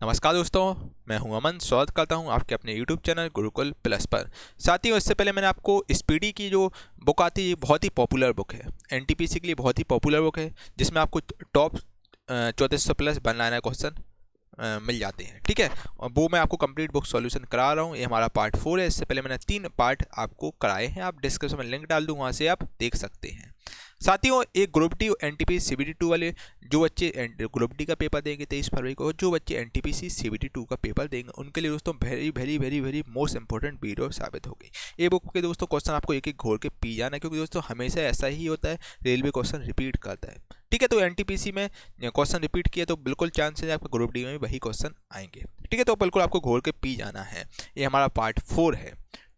नमस्कार दोस्तों, मैं हूं अमन। स्वागत करता हूं आपके अपने YouTube चैनल गुरुकुल प्लस पर। साथियों, इससे पहले मैंने आपको स्पीडी की जो बुक आती है, ये बहुत ही पॉपुलर बुक है। एनटीपीसी के लिए बहुत ही पॉपुलर बुक है, जिसमें आपको top 3400 plus one liner question मिल जाते हैं। ठीक है, और वो मैं आपको कंप्लीट बुक सॉल्यूशन करा रहा हूँ। ये हमारा पार्ट 4 है। इससे पहले मैंने 3 पार्ट आपको कराए हैं। आप डिस्क्रिप्शन में लिंक डाल दूँ, वहाँ से आप देख सकते हैं। साथियों, एक ग्रुप डी एनटीपीसी सीबीटी 2 वाले जो बच्चे ग्रुप डी का पेपर देंगे 23 फरवरी को, और जो बच्चे एनटीपीसी सीबीटी 2 का पेपर देंगे, उनके लिए दोस्तों very very very very most important video साबित होगी। ये बुक के दोस्तों क्वेश्चन आपको एक एक घोर के पी जाना है, क्योंकि दोस्तों हमेशा ऐसा ही होता है, रेलवे क्वेश्चन रिपीट करता है। ठीक है, तो एनटीपीसी में क्वेश्चन रिपीट किया तो बिल्कुल चांस है आपको ग्रुप डी में भी वही क्वेश्चन आएंगे। ठीक है, तो बिल्कुल आपको घोर के पी जाना है। ये हमारा पार्ट 4 है।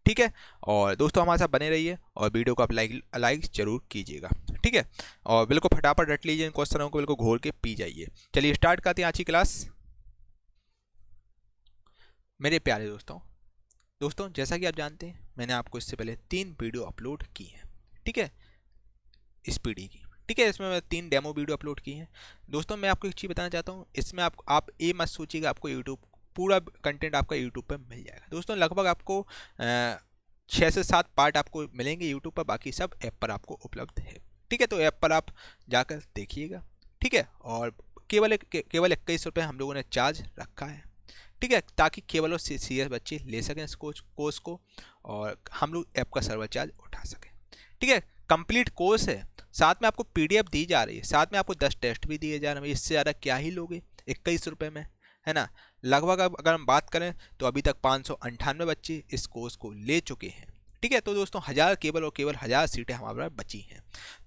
ठीक है, और दोस्तों हमारे साथ बने रहिए और वीडियो को आप लाइक जरूर कीजिएगा। ठीक है, और बिल्कुल फटाफट रट लीजिए इन क्वेश्चनों को, बिल्कुल घोर के पी जाइए। चलिए स्टार्ट करते हैं आज की क्लास। मेरे प्यारे दोस्तों जैसा कि आप जानते हैं, मैंने आपको इससे पहले 3 वीडियो अपलोड की हैं। ठीक है, स्पीडी की। ठीक है, इसमें मैं 3 डेमो वीडियो अपलोड की हैं। दोस्तों मैं आपको एक चीज़ बताना चाहता हूँ, इसमें आप ये मत सोचिएगा आपको यूट्यूब पूरा कंटेंट आपका यूट्यूब पर मिल जाएगा। दोस्तों लगभग आपको 6 से 7 पार्ट आपको मिलेंगे यूट्यूब पर, बाकी सब ऐप पर आपको उपलब्ध है। ठीक है, तो ऐप पर आप जाकर देखिएगा। ठीक है, और केवल 21 रुपये हम लोगों ने चार्ज रखा है। ठीक है, ताकि केवल और सीरियस बच्चे ले सकें इस कोर्स को, और हम लोग ऐप का सर्वर चार्ज उठा सकें। ठीक है, कंप्लीट कोर्स है, साथ में आपको पीडीएफ दी जा रही है, साथ में आपको 10 टेस्ट भी दिए जा रहे हैं। इससे ज़्यादा क्या ही लोगे 21 रुपये में, है ना। लगभग अब अगर हम बात करें तो अभी तक 598 बच्चे इस कोर्स को ले चुके हैं। ठीक है, तो दोस्तों केवल और केवल 1000 सीटें हमारे बची हैं।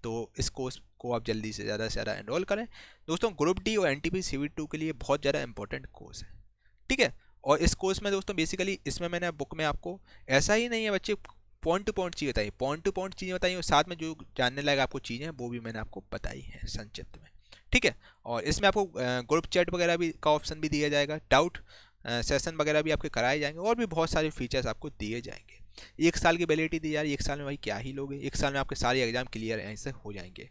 तो इस कोर्स को आप जल्दी से ज़्यादा एनरोल करें। दोस्तों ग्रुप डी और एनटीपी सीबीटी 2 के लिए बहुत ज़्यादा इंपॉर्टेंट कोर्स है। ठीक है, और इस कोर्स में दोस्तों बेसिकली इसमें मैंने बुक में आपको ऐसा ही नहीं है बच्चे पॉइंट टू पॉइंट चीज़ें बताई, पॉइंट टू पॉइंट चीज़ें बताई, और साथ में जो जानने लायक आपको चीज़ें हैं वो भी मैंने आपको बताई हैं संक्षिप्त में। ठीक है, और इसमें आपको ग्रुप चैट वगैरह भी का ऑप्शन भी दिया जाएगा, डाउट सेशन वगैरह भी आपके कराए जाएंगे, और भी बहुत सारे फीचर्स आपको दिए जाएंगे। 1 साल की वैलिडिटी दी जा रही है। 1 साल में भाई क्या ही लोगे, 1 साल में आपके सारे एग्जाम क्लियर ऐसे हो जाएंगे।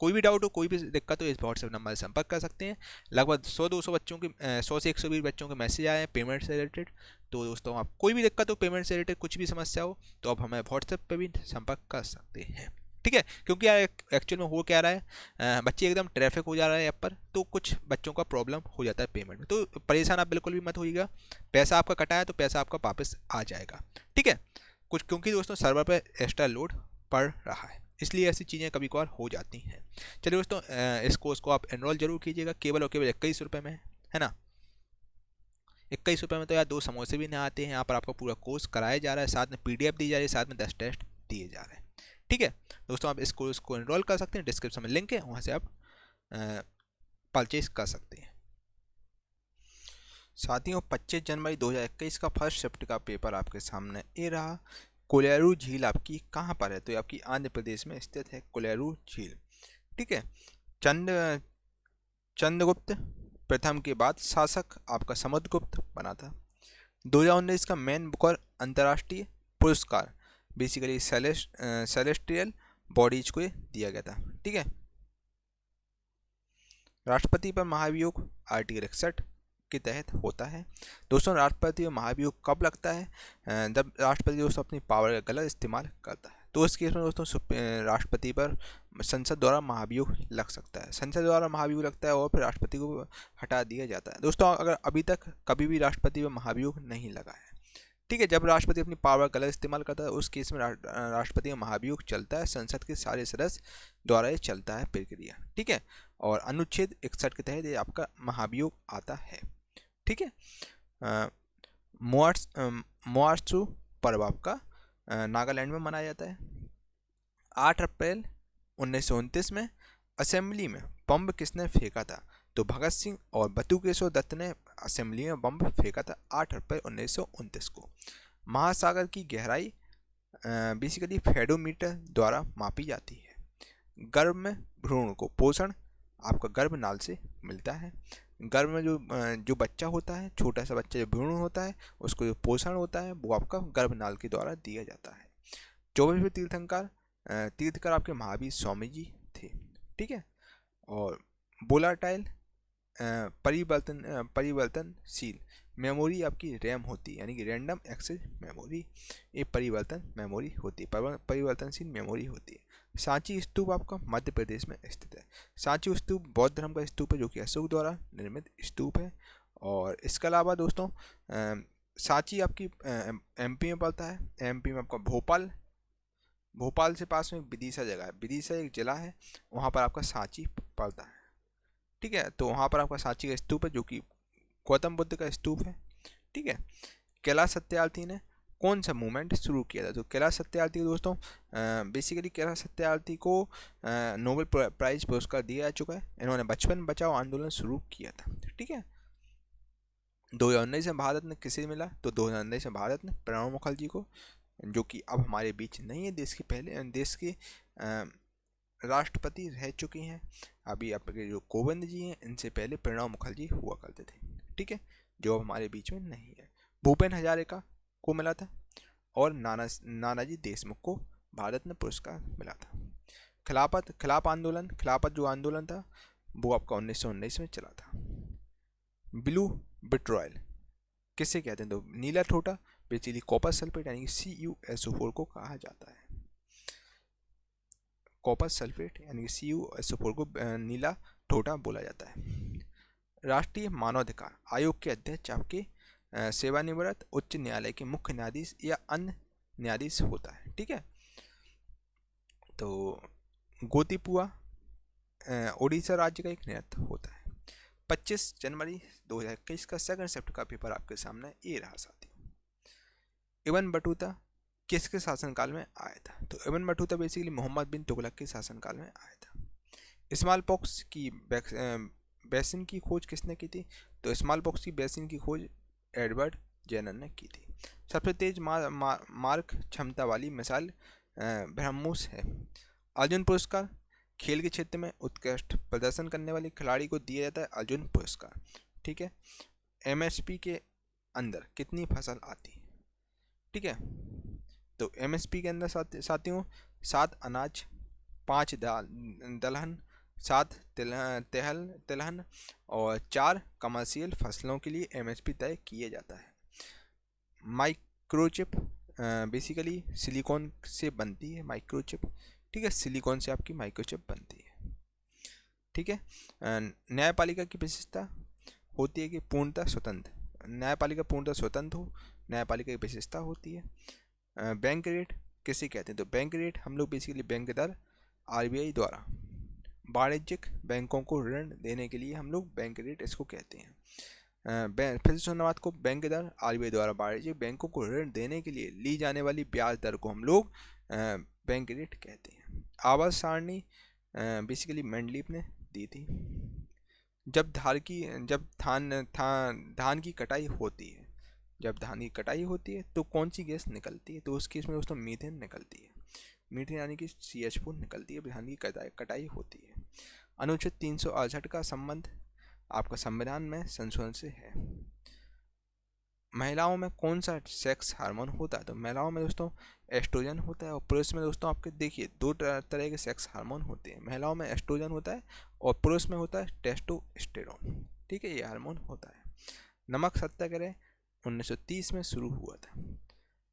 कोई भी डाउट हो, कोई भी दिक्कत हो, इस व्हाट्सएप नंबर से संपर्क कर सकते हैं। लगभग 100-200 बच्चों के 100 से 120 बच्चों के मैसेज आए हैं पेमेंट से रिलेटेड। तो दोस्तों आप कोई भी दिक्कत हो, पेमेंट से रिलेटेड कुछ भी समस्या हो, तो आप हमें व्हाट्सएप पे भी संपर्क कर सकते हैं। ठीक है, क्योंकि यार एक्चुअल में हो क्या रहा है, बच्चे एकदम ट्रैफिक हो जा रहा है ऐप पर, तो कुछ बच्चों का प्रॉब्लम हो जाता है पेमेंट में। तो परेशान आप बिल्कुल भी मत होइएगा, पैसा आपका कटा है तो पैसा आपका वापस आ जाएगा। ठीक है, कुछ क्योंकि दोस्तों सर्वर पर एक्स्ट्रा लोड पड़ रहा है, इसलिए ऐसी चीज़ें कभी कभार हो जाती हैं। चलिए दोस्तों, इस कोर्स को आप एनरोल जरूर कीजिएगा, केवल और केवल 21 रुपये में, है ना। 21 रुपये में तो यार 2 समोसे भी नहीं आते हैं। यहाँ पर आपका पूरा कोर्स कराया जा रहा है, साथ में पीडीएफ दी जा रही है, साथ में 10 टेस्ट दिए जा रहे हैं। ठीक है दोस्तों, आप इस कोर्स को एनरोल कर सकते हैं, डिस्क्रिप्शन में लिंक है, वहाँ से आप परचेज कर सकते हैं। साथियों, 25 जनवरी 2021 का फर्स्ट शिफ्ट का पेपर आपके सामने ये रहा। कोलेरू झील आपकी कहाँ पर है, तो ये आपकी आंध्र प्रदेश में स्थित है कोलेरू झील। ठीक है, चंद्रगुप्त प्रथम के बाद शासक आपका समुद्रगुप्त बना था। 2019 का मेन बुकर अंतर्राष्ट्रीय पुरस्कार बेसिकली सेलेस्टियल बॉडीज को दिया गया था। ठीक है, राष्ट्रपति पर महाभियोग आर्टिकल 61 के तहत होता है। दोस्तों राष्ट्रपति पर महाभियोग कब लगता है, जब राष्ट्रपति दोस्तों अपनी पावर का गलत इस्तेमाल करता है, तो इस केस में दोस्तों राष्ट्रपति पर संसद द्वारा महाभियोग लग सकता है। संसद द्वारा महाभियोग लगता है और फिर राष्ट्रपति को हटा दिया जाता है। दोस्तों अगर अभी तक कभी भी राष्ट्रपति पर महाभियोग नहीं लगा है, ठीक है, जब राष्ट्रपति अपनी पावर का गलत इस्तेमाल करता है, उस केस में राष्ट्रपति का महाभियोग चलता है, संसद के सारे सदस्य द्वारा ये चलता है प्रक्रिया। ठीक है, और अनुच्छेद 61 के तहत ये आपका महाभियोग आता है। ठीक है, मोआत्सु पर्व आपका नागालैंड में मनाया जाता है। 8 अप्रैल 1929 में असेंबली में बम किसने फेंका था, तो भगत सिंह और बटुकेश्वर दत्त ने असेंबली में बम फेंका था 8 अप्रैल 1929 को। महासागर की गहराई बेसिकली फेडोमीटर द्वारा मापी जाती है। गर्भ में भ्रूण को पोषण आपका गर्भनाल से मिलता है। गर्भ में जो बच्चा होता है, छोटा सा बच्चा जो भ्रूण होता है, उसको जो पोषण होता है वो आपका गर्भनाल के द्वारा दिया जाता है। 24वें तीर्थकर आपके महावीर स्वामी जी थे। ठीक है, और वोलाटाइल परिवर्तनशील मेमोरी आपकी रैम होती है, यानी कि रैंडम एक्सेस मेमोरी, ये परिवर्तन मेमोरी होती है, परिवर्तनशील मेमोरी होती है। सांची स्तूप आपका मध्य प्रदेश में स्थित है। सांची स्तूप बौद्ध धर्म का स्तूप है जो कि अशोक द्वारा निर्मित स्तूप है। और इसके अलावा दोस्तों सांची आपकी एमपी में पड़ता है। एमपी में आपका भोपाल से पास में विदिशा जगह है, विदिशा एक जिला है, वहाँ पर आपका सांची पड़ता है। ठीक है, तो वहाँ पर आपका सांची का स्तूप है जो कि गौतम बुद्ध का स्तूप है। ठीक है, कैलाश सत्यार्थी ने कौन सा मूवमेंट शुरू किया था? तो कैलाश सत्यार्थी दोस्तों बेसिकली कैलाश सत्यार्थी को नोबेल प्राइज पुरस्कार दिया जा चुका है। इन्होंने बचपन बचाओ आंदोलन शुरू किया था। ठीक है, 2019 में भारत ने किसे मिला? तो 2019 में भारत ने प्रणब मुखर्जी को, जो कि अब हमारे बीच नहीं है, देश के राष्ट्रपति रह चुके हैं। अभी आपके जो कोविंद जी हैं, इनसे पहले प्रणब मुखर्जी हुआ करते थे। ठीक है, जो अब हमारे बीच में नहीं है। भूपेन हजारिका को मिला था और नानाजी देशमुख को भारत में पुरस्कार मिला था। खिलाफत जो आंदोलन था वो आपका 1919 में चला था। ब्लू विट्रॉयल किसे कहते हैं? तो नीला ठोटा बेसिकली कॉपर सल्फेट यानी कि CuSO4 को कहा जाता है। कॉपर सल्फेट यानी कि CuSO4 को नीला ठोटा बोला जाता है। राष्ट्रीय मानवाधिकार आयोग के अध्यक्ष आपके सेवानिवृत्त उच्च न्यायालय के मुख्य न्यायाधीश या अन्य न्यायाधीश होता है। ठीक है, तो गोतीपुआ उड़ीसा राज्य का एक नृत्य होता है। 25 जनवरी 2021 का सेकंड शिफ्ट का पेपर आपके सामने ये रहा साथियों। इब्न बटूता किसके शासनकाल में आया था? तो इब्न बटूता बेसिकली मोहम्मद बिन तुगलक के शासनकाल में आया था। स्मॉल पॉक्स की वैक्सीन की खोज किसने की थी? तो स्मॉल पॉक्स की वैक्सीन की खोज एडवर्ड जेनर ने की थी। सबसे तेज मार्क क्षमता वाली मिसाइल ब्रह्मोस है। अर्जुन पुरस्कार खेल के क्षेत्र में उत्कृष्ट प्रदर्शन करने वाले खिलाड़ी को दिया जाता है अर्जुन पुरस्कार। ठीक है, MSP के अंदर कितनी फसल आती है? ठीक है, तो MSP के अंदर साथियों 7 अनाज, 5 दलहन, 7 तिलहन और 4 कमर्शियल फसलों के लिए MSP तय किया जाता है। माइक्रोचिप बेसिकली सिलिकॉन से बनती है माइक्रोचिप। ठीक है, सिलिकॉन से आपकी माइक्रोचिप बनती है। ठीक है, न्यायपालिका की विशेषता होती है कि पूर्णतः स्वतंत्र, न्यायपालिका पूर्णतः स्वतंत्र हो, न्यायपालिका की विशेषता होती है। बैंक रेट किसे कहते हैं? तो बैंक रेट हम लोग बेसिकली बैंक दर RBI द्वारा वाणिज्यिक बैंकों को ऋण देने के लिए हम लोग बैंक रेट इसको कहते हैं। फिर से सुनना बात को, बैंक दर RBI द्वारा वाणिज्यिक बैंकों को ऋण देने के लिए ली जाने वाली ब्याज दर को हम लोग बैंक रेट कहते हैं। आवास सारणी बेसिकली मेंडलीफ ने दी थी। जब धान की कटाई होती है तो कौन सी गैस निकलती है? तो उस केस में दोस्तों मीथेन निकलती है। मीथेन यानी कि CH4 निकलती है। धान की कटाई होती है। अनुच्छेद 368 का संबंध आपका संविधान में संशोधन से है। महिलाओं में कौन सा सेक्स हार्मोन होता है? तो महिलाओं में दोस्तों एस्ट्रोजन होता है और पुरुष में दोस्तों आपके देखिए 2 तरह के सेक्स हार्मोन होते हैं। महिलाओं में एस्ट्रोजन होता है और पुरुष में होता है टेस्टोस्टेरोन। ठीक है, ये हार्मोन होता है। नमक सत्याग्रह 1930 में शुरू हुआ था।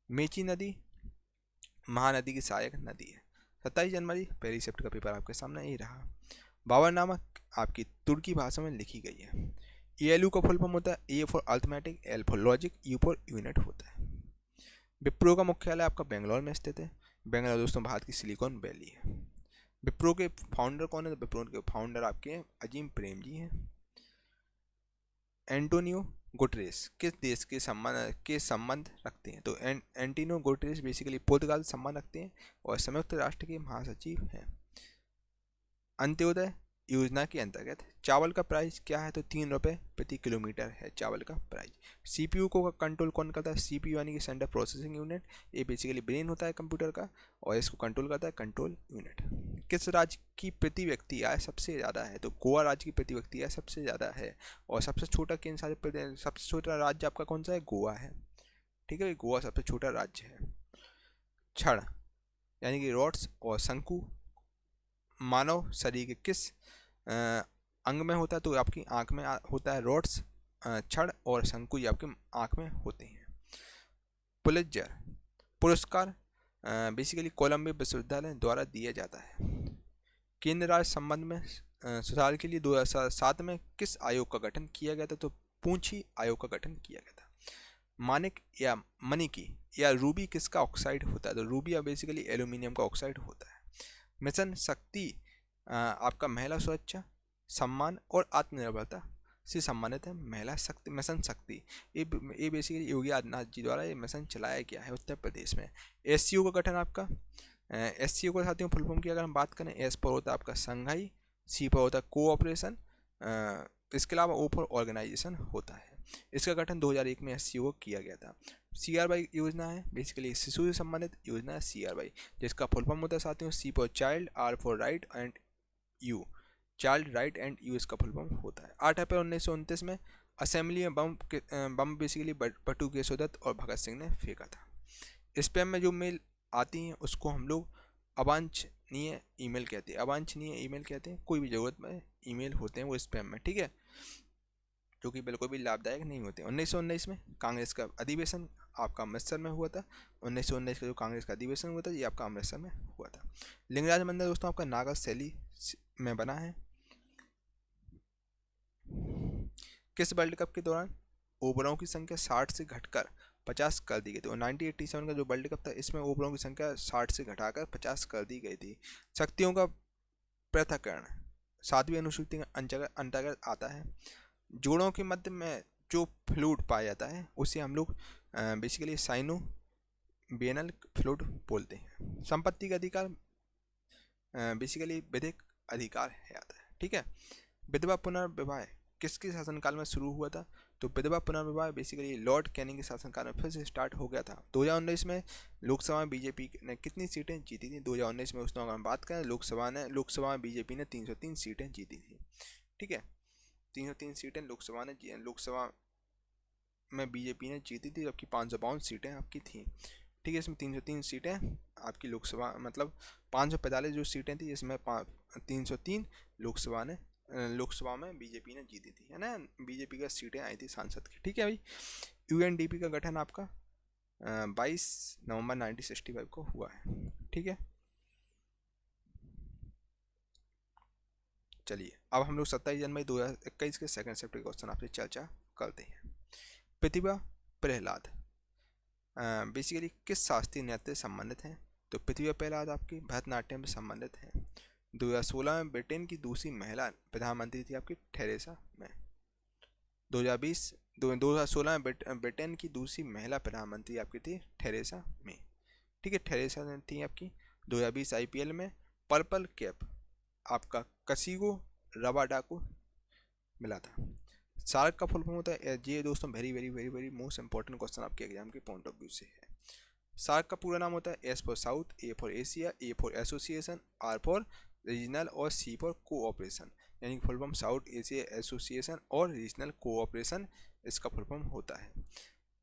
मेची नदी महानदी की सहायक नदी है। 27 जनवरी पहली शिफ्ट का पेपर आपके सामने ही रहा। बाबरनामा आपकी तुर्की भाषा में लिखी गई है। ALU का फुल फॉर्म होता है A for arithmetic, L for logic, U for unit होता है। विप्रो का मुख्यालय आपका बेंगलोर में स्थित है। बेंगलोर दोस्तों भारत की सिलिकॉन वैली है। विप्रो के फाउंडर कौन है? तो विप्रो के फाउंडर आपके अजीम प्रेम जी हैं। एंटोनियो गुटरेस किस देश के संबंध रखते हैं? तो एंटोनियो गुटरेस बेसिकली पुर्तगाल से संबंध रखते हैं और संयुक्त राष्ट्र के महासचिव हैं। अंत्योदय योजना के अंतर्गत चावल का प्राइस क्या है? तो 3 रुपये प्रति किलोमीटर है चावल का प्राइस। CPU को कंट्रोल कौन करता है? CPU यानी कि सेंट्रल प्रोसेसिंग यूनिट। ये बेसिकली ब्रेन होता है कंप्यूटर का और इसको कंट्रोल करता है कंट्रोल यूनिट। किस राज्य की प्रति व्यक्ति आय सबसे ज़्यादा है? तो गोवा राज्य की प्रति व्यक्ति आय सबसे ज़्यादा है और सबसे छोटा राज्य आपका कौन सा है? गोवा है। ठीक है, गोवा सबसे छोटा राज्य है। क्षण यानी कि रॉड्स और शंकु मानव शरीर के किस अंग में होता है तो आपकी आँख में होता है रॉड्स, छड़ और शंकु ये आपकी आँख में होते हैं। पुलित्जर पुरस्कार बेसिकली कोलंबिया विश्वविद्यालय द्वारा दिया जाता है। केंद्र राज्य संबंध में सुधार के लिए 2007 में किस आयोग का गठन किया गया था? तो पूंछी आयोग का गठन किया गया था। मानिक या मणिकी या रूबी किसका ऑक्साइड होता है? तो रूबी या बेसिकली एल्यूमिनियम का ऑक्साइड होता है। मिशन शक्ति आपका महिला सुरक्षा, सम्मान और आत्मनिर्भरता से सम्मानित है। महिला शक्ति मिशन शक्ति ये बेसिकली योगी आदित्यनाथ जी द्वारा ये मिशन चलाया गया है उत्तर प्रदेश में। एससीओ का गठन आपका एससीओ को साथियों फुल फॉर्म की अगर हम बात करें, एस पर होता है आपका संघाई, सी पर होता है कोऑपरेशन, इसके अलावा ओ पर ऑर्गेनाइजेशन होता है। इसका गठन 2001 में एससीओ को किया गया था। सीआरवाई योजना है बेसिकली शिशु से संबंधित योजना है सीआरवाई, जिसका फुल फॉर्म होता है साथियों C for child, R for right and U, child right and U इसका फुल फॉर्म होता है। 8 अप्रैल 1929 में असेंबली में बम बेसिकली बटू केशोदत्त और भगत सिंह ने फेंका था। स्पैम में जो मेल आती हैं उसको हम लोग अवांछनीय ईमेल कहते हैं। अवांछनीय ईमेल कहते हैं कोई भी ज़रूरत में ईमेल होते हैं वो स्पैम में, ठीक है, जो कि बिल्कुल भी लाभदायक नहीं होते। 1919 में कांग्रेस का अधिवेशन आपका अमृतसर में हुआ था। 1919 का जो कांग्रेस का अधिवेशन हुआ था ये आपका अमृतसर में हुआ था। लिंगराज मंदिर दोस्तों आपका नागर शैली में बना है। किस वर्ल्ड कप के दौरान ओवरों की संख्या 60 से घटकर 50 कर दी गई थी? और 1987 का जो वर्ल्ड कप था इसमें ओवरों की संख्या 60 से घटाकर 50 कर दी गई थी। शक्तियों का पृथक्करण 7वीं अनुसूची के अंतर्गत आता है। जोड़ों के मध्य में जो फ्लूइड पाया जाता है उसे हम लोग बेसिकली साइनो वेनल फ्लूइड बोलते हैं। संपत्ति का अधिकार बेसिकली विधिक अधिकार है आता है, ठीक है। विधवा पुनर्विवाह किसके शासनकाल में शुरू हुआ था? तो विधवा पुनर्विवाह बेसिकली लॉर्ड कैनिंग के शासनकाल में फिर से स्टार्ट हो गया था। 2019 में लोकसभा में बीजेपी ने कितनी सीटें जीती थी? 2019 में उसमें अगर हम बात करें लोकसभा में बीजेपी ने 303 सीटें जीती थी, ठीक है। 303 सीटें लोकसभा में बीजेपी ने जीती थी, जबकि 552 सीटें आपकी थी, ठीक है। इसमें 303 सीटें आपकी लोकसभा मतलब 545 जो सीटें थी इसमें 303 लोकसभा में बीजेपी ने जीती थी, है ना। बीजेपी का सीटें आई थी सांसद की, ठीक है भाई। यूएनडीपी का गठन आपका 22 नवंबर 1965 को हुआ है, ठीक है। चलिए अब हम लोग 27 जनवरी 2021 के सेकंड चैप्टर के क्वेश्चन आपसे चर्चा करते हैं। प्रतिभा प्रहलाद बेसिकली किस शास्त्रीय नृत्य से संबंधित हैं? तो प्रतिभा प्रहलाद आपकी भरतनाट्यम से संबंधित है। 2016 में ब्रिटेन की दूसरी महिला प्रधानमंत्री थी आपकी थेरेसा मे। 2016 में ब्रिटेन की दूसरी महिला प्रधानमंत्री आपकी थी थेरेसा मे, ठीक है। थेरेसा थी आपकी। 2020 आईपीएल में पर्पल कैप आपका कसिगो रबाडा को मिला था। सार्क का फुल फॉर्म होता है, ये दोस्तों very very very very most important question आपके एग्जाम के पॉइंट ऑफ व्यू से है। सार्क का पूरा नाम होता है S for south, A for Asia, A for association, R for regional और सी फॉर कोऑपरेशन, यानी full form south Asia association और रीजनल कोऑपरेशन इसका फुल फॉर्म होता है।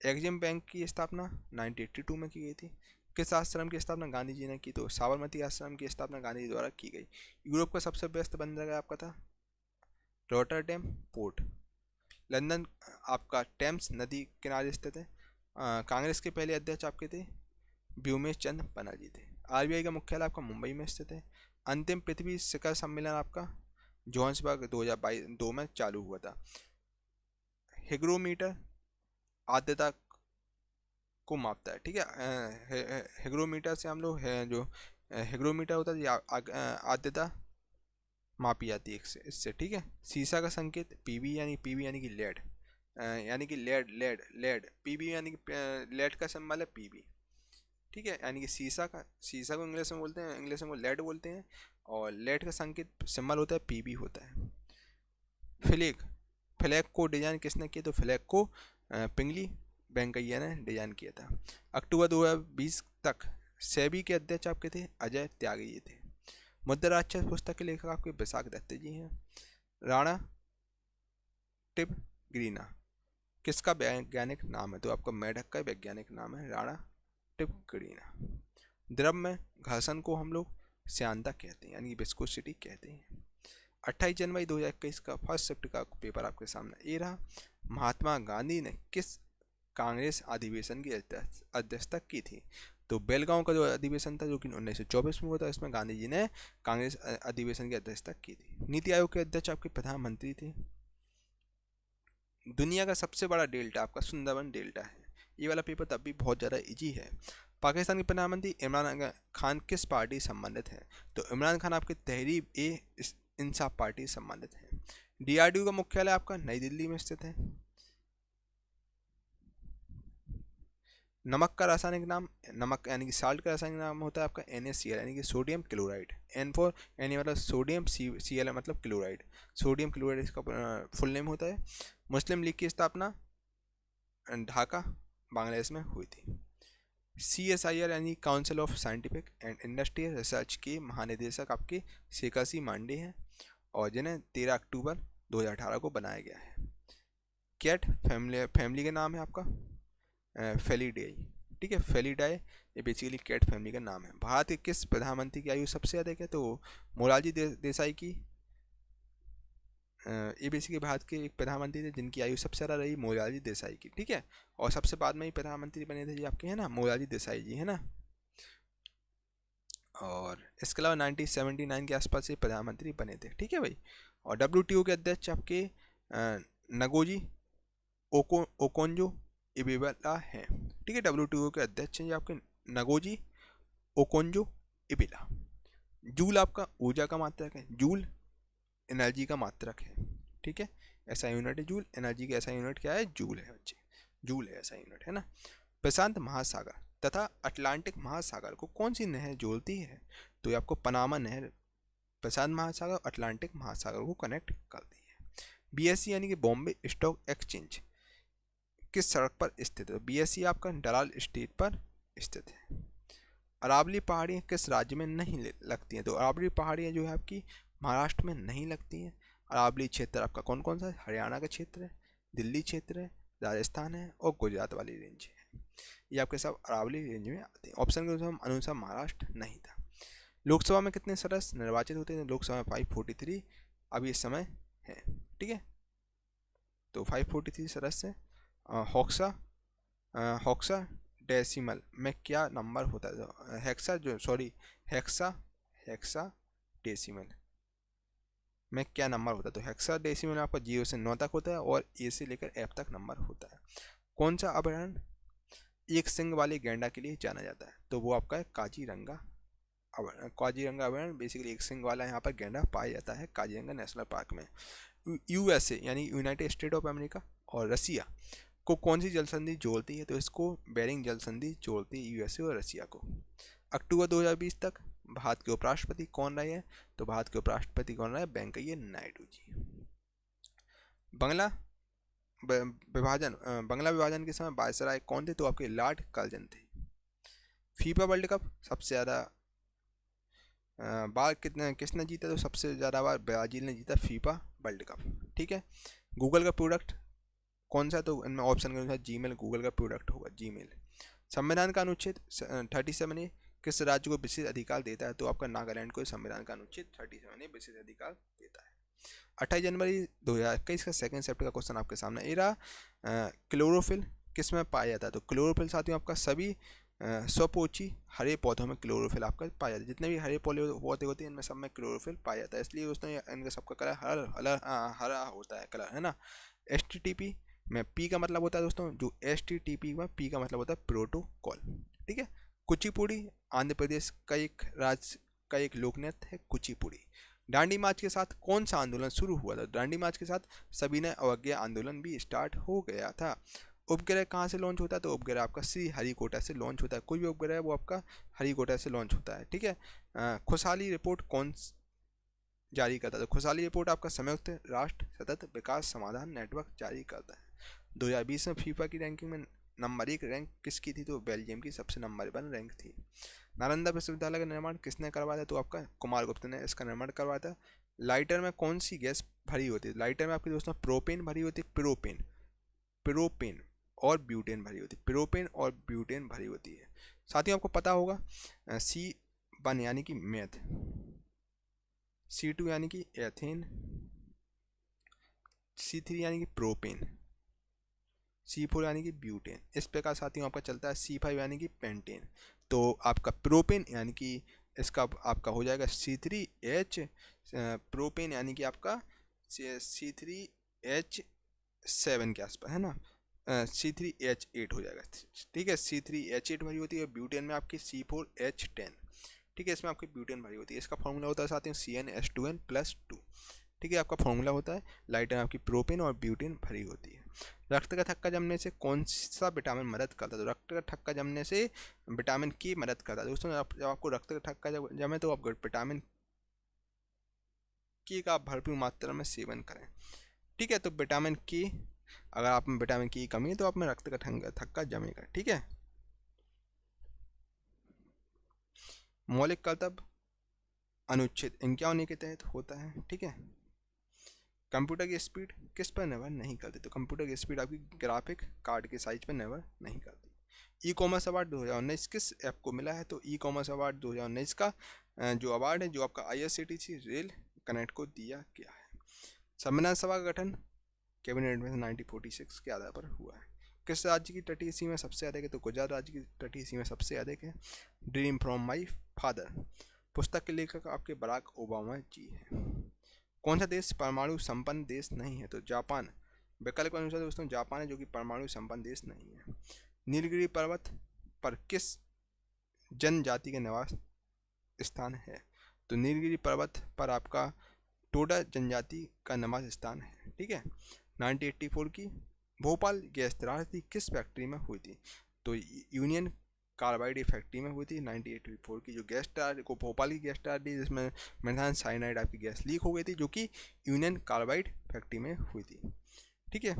एग्जिम बैंक की स्थापना 1982 में की गई थी। किस आश्रम की स्थापना गांधी जी ने की? तो साबरमती आश्रम की स्थापना गांधी जी द्वारा की गई। यूरोप का सबसे व्यस्त बंदरगाह आपका था रॉटरडैम पोर्ट। लंदन आपका टेम्स नदी किनारे स्थित है। कांग्रेस के पहले अध्यक्ष आपके थे व्योमेश चंद्र बनर्जी थे। आरबीआई का मुख्यालय आपका मुंबई में स्थित है। अंतिम पृथ्वी शिखर सम्मेलन आपका जोहान्सबर्ग 2022 में चालू हुआ था। हिग्रोमीटर आर्द्रता को मापता है, ठीक है। हिग्रोमीटर से हम लोग जो हिग्रोमीटर होता है आर्द्रता मापी जाती है इससे, ठीक है। सीसा का संकेत पीवी यानी कि लेड, यानी कि लेड पीवी यानी कि लेड का सिंबल है पीवी, ठीक है। यानी कि सीसा को इंग्लिश में बोलते हैं, इंग्लिश में वो लेड बोलते हैं, और लेड का संकेत सिंबल होता है पीवी होता है। फ्लैग को डिजाइन किसने किया? तो फ्लैग को पिंगली वेंकैया ने डिजाइन किया था। अक्टूबर 2020 तक सेबी के अध्यक्ष आपके थे अजय त्यागी जी थे। मुद्रा राक्षस पुस्तक के लेखक आपके विशाख दत्त जी हैं। राणा टिपग्रीना किसका वैज्ञानिक नाम है? तो आपका मेढक का वैज्ञानिक नाम है राणा टिपग्रीना। द्रव में घर्षण को हम लोग श्यानता कहते हैं, यानी विस्कोसिटी कहते हैं। 28 जनवरी 2021 का फर्स्ट शिफ्ट का पेपर आपके सामने ये रहा। महात्मा गांधी ने किस कांग्रेस अधिवेशन की अध्यक्षता की थी? तो बेलगांव का जो अधिवेशन था जो कि 1924 में हुआ था, इसमें गांधी जी ने कांग्रेस अधिवेशन की अध्यक्षता की थी। नीति आयोग के अध्यक्ष आपके प्रधानमंत्री थे। दुनिया का सबसे बड़ा डेल्टा आपका सुंदरबन डेल्टा है। ये वाला पेपर तब भी बहुत ज़्यादा इजी है। पाकिस्तान के प्रधानमंत्री इमरान खान किस पार्टी संबंधित है? तो इमरान खान आपके तहरीक ए इंसाफ पार्टी संबंधित है। डीआरडीओ का मुख्यालय आपका नई दिल्ली में स्थित है। नमक का रासायनिक नाम, नमक यानी कि साल्ट का रासायनिक नाम होता है आपका NaCl यानी कि सोडियम क्लोराइड। N फॉर यानी मतलब सोडियम, Cl मतलब क्लोराइड, सोडियम क्लोराइड इसका फुल नेम होता है। मुस्लिम लीग की स्थापना ढाका बांग्लादेश में हुई थी। CSIR यानी council of scientific and industrial research के महानिदेशक आपके शेखासी मांडे हैं और जिन्हें 13 अक्टूबर 2018 को बनाया गया है। कैट फैमिली का नाम है आपका फेलिडाई, ठीक है, फेलिडाई, ये बेसिकली कैट फैमिली का नाम है। भारत के किस प्रधानमंत्री की आयु सबसे अधिक है? तो मोरारजी देसाई की। ये बेसिकली भारत के एक प्रधानमंत्री थे जिनकी आयु सबसे ज़्यादा रही, मोरारजी देसाई की, ठीक है। और सबसे बाद में ही प्रधानमंत्री बने थे जी आपके, है ना, मोरारजी देसाई जी, है ना। और इसके अलावा 1979 के आसपास से प्रधानमंत्री बने थे, ठीक है भाई। और WTO के अध्यक्ष आपके नगोजी ओकोंजो इबिला हैं, ठीक है। WTO के अध्यक्ष हैं आपके नगोजी ओकोंजो इबिला। जूल आपका ऊर्जा का मात्रक है, जूल एनर्जी का मात्रक है, ठीक है। ऐसा यूनिट है जूल, एनर्जी का ऐसा यूनिट क्या है? जूल है बच्चे, जूल है ऐसा यूनिट, है ना। प्रशांत महासागर तथा अटलांटिक महासागर को कौन सी नहर जोड़ती है? तो ये आपको पनामा नहर प्रशांत महासागर अटलांटिक महासागर को कनेक्ट करती है। BSE यानी कि बॉम्बे स्टॉक एक्सचेंज किस सड़क पर स्थित है? BSE आपका डलाल स्ट्रीट पर स्थित है। अरावली पहाड़ियाँ किस राज्य में नहीं लगती हैं? तो अरावली पहाड़ियाँ जो है आपकी महाराष्ट्र में नहीं लगती हैं। अरावली क्षेत्र आपका कौन कौन सा है? हरियाणा का क्षेत्र है, दिल्ली क्षेत्र है, राजस्थान है और गुजरात वाली रेंज है। ये आपके सब अरावली रेंज में आते हैं। ऑप्शन के अनुसार महाराष्ट्र नहीं था। लोकसभा में कितने सदस्य निर्वाचित होते हैं? लोकसभा में 543 अभी इस समय है, ठीक है। तो 543 सदस्य हैं। हॉक्सा डेसिमल में क्या नंबर होता है? हेक्सा डेसिमल में क्या नंबर होता है? तो हेक्सा डेसिमल में आपका 0 से 9 तक होता है और A से लेकर F तक नंबर होता है। कौन सा अभयारण्य एक सिंग वाले गैंडा के लिए जाना जाता है? तो वो आपका है काजीरंगा अभयारण्य। बेसिकली एक सिंग वाला यहाँ पर गैंडा पाया जाता है काजीरंगा नेशनल पार्क में। USA यानी यूनाइटेड स्टेट ऑफ अमेरिका और रसिया को कौन सी जल संधि जोड़ती है? तो इसको बेरिंग जल संधि जोड़ती है USA और रसिया को। अक्टूबर 2020 तक भारत के उपराष्ट्रपति कौन रहे हैं? तो भारत के उपराष्ट्रपति कौन रहे? वेंकैया नायडू जी। बंगला विभाजन के समय वायसराय कौन थे? तो आपके लॉर्ड कर्जन थे। फीफा वर्ल्ड कप सबसे ज़्यादा बार किसने जीता? तो सबसे ज़्यादा बार ब्राज़ील ने जीता फीफा वर्ल्ड कप, ठीक है। गूगल का प्रोडक्ट कौन सा? तो इनमें ऑप्शन के अनुसार जीमेल गूगल का प्रोडक्ट होगा, जीमेल। संविधान का अनुच्छेद 37A किस राज्य को विशेष अधिकार देता है? तो आपका नागालैंड को संविधान का अनुच्छेद 37A विशेष अधिकार देता है। 28 जनवरी 2021 का सेकंड शिफ्ट का क्वेश्चन आपके सामने ये रहा। क्लोरोफिल किस में पाया जाता है? तो क्लोरोफिल साथियों आपका सभी स्वपोषी हरे पौधों में क्लोरोफिल आपका पाया जाता है। जितने भी हरे पौधे होते हैं इनमें सब में क्लोरोफिल पाया जाता है, इसलिए दोस्तों इनका सबका कलर हरा होता है कलर, है ना। HTTP में P का मतलब होता है दोस्तों, जो HTTP में P का मतलब होता है प्रोटोकॉल, ठीक है। कुचिपुड़ी आंध्र प्रदेश का एक लोक नृत्य है कुचिपुड़ी। दांडी मार्च के साथ कौन सा आंदोलन शुरू हुआ था? दांडी मार्च के साथ सविनय अवज्ञा आंदोलन भी स्टार्ट हो गया था। उपग्रह कहाँ से लॉन्च होता है? तो उपग्रह आपका श्री हरिकोटा से लॉन्च होता है। कोई भी उपग्रह है वो आपका हरिकोटा से लॉन्च होता है, ठीक है। खुशहाली रिपोर्ट कौन जारी करता है? तो खुशहाली रिपोर्ट आपका संयुक्त राष्ट्र सतत विकास समाधान नेटवर्क जारी करता है। 2020 में फीफा की रैंकिंग में नंबर 1 रैंक किसकी थी? तो बेल्जियम की सबसे नंबर 1 रैंक थी। नालंदा विश्वविद्यालय का निर्माण किसने करवाया था? तो आपका कुमार गुप्त ने इसका निर्माण करवाया था। लाइटर में कौन सी गैस भरी होती है? लाइटर में आपके दोस्तों प्रोपेन भरी होती है, प्रोपेन और ब्यूटेन भरी होती है, प्रोपेन और ब्यूटेन भरी होती है। साथियों आपको पता होगा C1 यानी कि मैथ, C2 यानी कि एथेन, C3 यानी कि प्रोपेन, C4 यानी कि ब्यूटेन। इस प्रकार साथियों आपका चलता है C5 यानी कि पेंटेन। तो आपका प्रोपेन यानी कि इसका आपका हो जाएगा C3H, प्रोपेन यानी कि आपका C3H7 के आसपास है ना, C3H8 हो जाएगा। ठीक है, C3H8 भरी होती है। ब्यूटेन में आपकी C4H10। ठीक है, इसमें आपकी ब्यूटेन भरी होती है। इसका फॉर्मूला होता है साथियों CnH2n+2। ठीक है, आपका फॉर्मूला होता है। लाइटर आपकी प्रोपेन और ब्यूटेन भरी होती है। रक्त का थक्का जमने से कौन सा विटामिन मदद करता है? तो रक्त का थक्का जमने से विटामिन के मदद करता है। दोस्तों जब आपको रक्त का थक्का जमे तो आप विटामिन के का भरपूर मात्रा में सेवन करें। ठीक है, तो विटामिन के, अगर आप में विटामिन के की कमी है तो आप में रक्त का थक्का जमेगा। ठीक है, मौलिक कर्तव्य अनुच्छेद 51 के तहत होता है। ठीक है, कंप्यूटर की स्पीड किस पर निर्भर नहीं करती? तो कंप्यूटर की स्पीड आपकी ग्राफिक कार्ड के साइज पर निर्भर नहीं करती। ई कॉमर्स अवार्ड 2019 किस ऐप को मिला है? तो ई कॉमर्स अवार्ड 2019 का जो अवार्ड है, जो आपका IRCTC रेल कनेक्ट को दिया गया है। संविधान सभा का गठन कैबिनेट में 1946 के आधार पर हुआ है। किस राज्य की तटीय सीमा सबसे अधिक है? तो गुजरात राज्य की तटीय सीमा सबसे अधिक है। ड्रीम फ्रॉम माई फादर पुस्तक के लेखक आपके बराक ओबामा जी हैं। कौन सा देश परमाणु संपन्न देश नहीं है? तो जापान। विकल्प के अनुसार दोस्तों जापान है जो कि परमाणु संपन्न देश नहीं है। नीलगिरी पर्वत पर किस जनजाति के निवास स्थान है? तो नीलगिरी पर्वत पर आपका टोडा जनजाति का निवास स्थान है। ठीक है, 1984 की भोपाल गैस त्रासदी किस फैक्ट्री में हुई थी? तो यूनियन कार्बाइड फैक्ट्री में हुई थी। 1984 की जो गैस को भोपाल की गैस त्रासदी जिसमें मेथान साइनाइड आपकी गैस लीक हो गई थी, जो कि यूनियन कार्बाइड फैक्ट्री में हुई थी। ठीक है,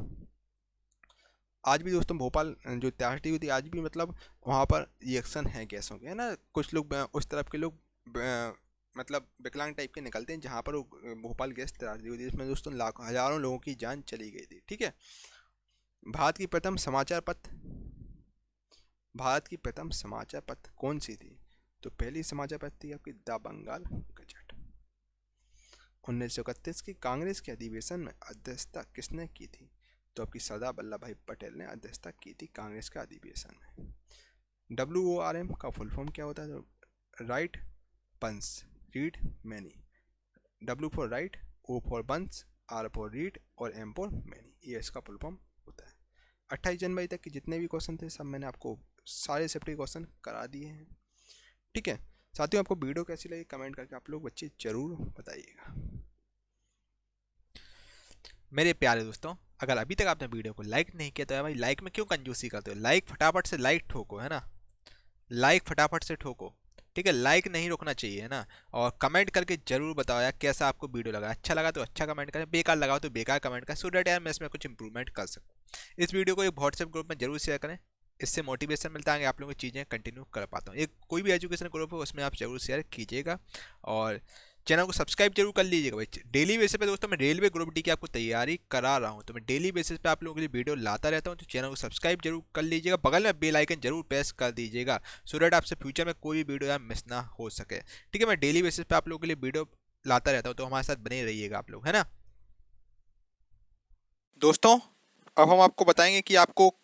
आज भी दोस्तों भोपाल जो त्रासदी हुई थी, आज भी मतलब वहाँ पर रिएक्शन है गैसों के, है ना। कुछ लोग उस तरफ के लोग मतलब विकलांग टाइप के निकलते हैं जहाँ पर भोपाल गैस त्रासदी हुई थी, जिसमें दोस्तों लाखों हजारों लोगों की जान चली गई थी। ठीक है, भारत की प्रथम समाचार पत्र कौन सी थी? तो पहली समाचार पत्र थी आपकी द बंगाल गजट। 1931 की कांग्रेस के अधिवेशन में अध्यक्षता किसने की थी? तो आपकी सरदार वल्लभ भाई पटेल ने अध्यक्षता की थी कांग्रेस का अधिवेशन में। WORM का फुल फॉर्म क्या होता है? तो write once, read many. W for write, O for once, R for read और M फॉर मैनी, ये इसका फुल फॉर्म होता है। 28 जनवरी तक के जितने भी क्वेश्चन थे सब मैंने आपको सारे सेफ्टी क्वेश्चन करा दिए हैं। ठीक है साथियों, आपको वीडियो कैसी लगी कमेंट करके आप लोग बच्चे जरूर बताइएगा। मेरे प्यारे दोस्तों, अगर अभी तक आपने वीडियो को लाइक नहीं किया तो भाई लाइक में क्यों कंजूसी करते हो? लाइक फटाफट से लाइक ठोको, है ना, लाइक फटाफट से ठोको। ठीक है, लाइक नहीं रोकना चाहिए, है ना। और कमेंट करके जरूर बताओ यार कैसा आपको वीडियो लगा। अच्छा लगा तो अच्छा कमेंट करें, बेकार लगा तो बेकार कमेंट करें, सो दैट यार मैं इसमें कुछ इंप्रूवमेंट कर सकूँ। इस वीडियो को एक व्हाट्सएप ग्रुप में जरूर शेयर करें, इससे मोटिवेशन मिलता है कि आप लोगों की चीज़ें कंटिन्यू कर पाता हूँ। एक कोई भी एजुकेशन ग्रुप हो उसमें आप जरूर शेयर कीजिएगा और चैनल को सब्सक्राइब जरूर कर लीजिएगा भाई। डेली बेसिस पे दोस्तों मैं रेलवे ग्रुप डी की आपको तैयारी करा रहा हूँ, तो मैं डेली बेसिस पे आप लोगों के लिए वीडियो लाता रहता हूँ, तो चैनल को सब्सक्राइब जरूर कर लीजिएगा, बगल में बेल आइकन जरूर प्रेस कर दीजिएगा, सो दैट आपसे फ्यूचर में कोई भी वीडियो यार मिस ना हो सके। ठीक है, मैं डेली बेसिस पे आप लोगों के लिए वीडियो लाता रहता हूँ, तो हमारे साथ बने रहिएगा आप लोग, है ना। दोस्तों अब हम आपको बताएंगे कि आपको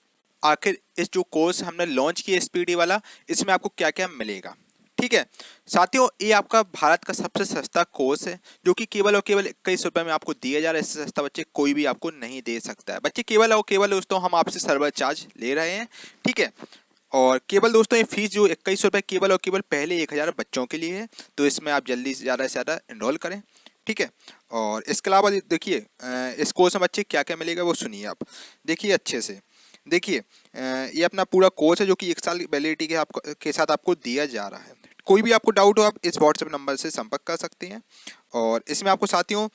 आखिर इस जो कोर्स हमने लॉन्च किया SPD वाला, इसमें आपको क्या क्या मिलेगा। ठीक है साथियों, ये आपका भारत का सबसे सस्ता कोर्स है, जो कि केवल और केवल 21 रुपए में आपको दिया जा रहा है। इससे सस्ता बच्चे कोई भी आपको नहीं दे सकता है। बच्चे केवल और केवल दोस्तों हम आपसे सर्वर चार्ज ले रहे हैं। ठीक है, और केवल दोस्तों ये फीस जो 21 रुपये केवल और केवल पहले 1000 बच्चों के लिए है, तो इसमें आप जल्दी से ज़्यादा इनरोल करें। ठीक है, और इसके अलावा देखिए इस कोर्स में बच्चे क्या क्या मिलेगा वो सुनिए आप, देखिए अच्छे से देखिए। ये अपना पूरा कोर्स है जो कि 1 साल वैलिडिटी के साथ आपको दिया जा रहा है। कोई भी आपको डाउट हो आप इस व्हाट्सएप नंबर से संपर्क कर सकते हैं। और इसमें आपको साथियों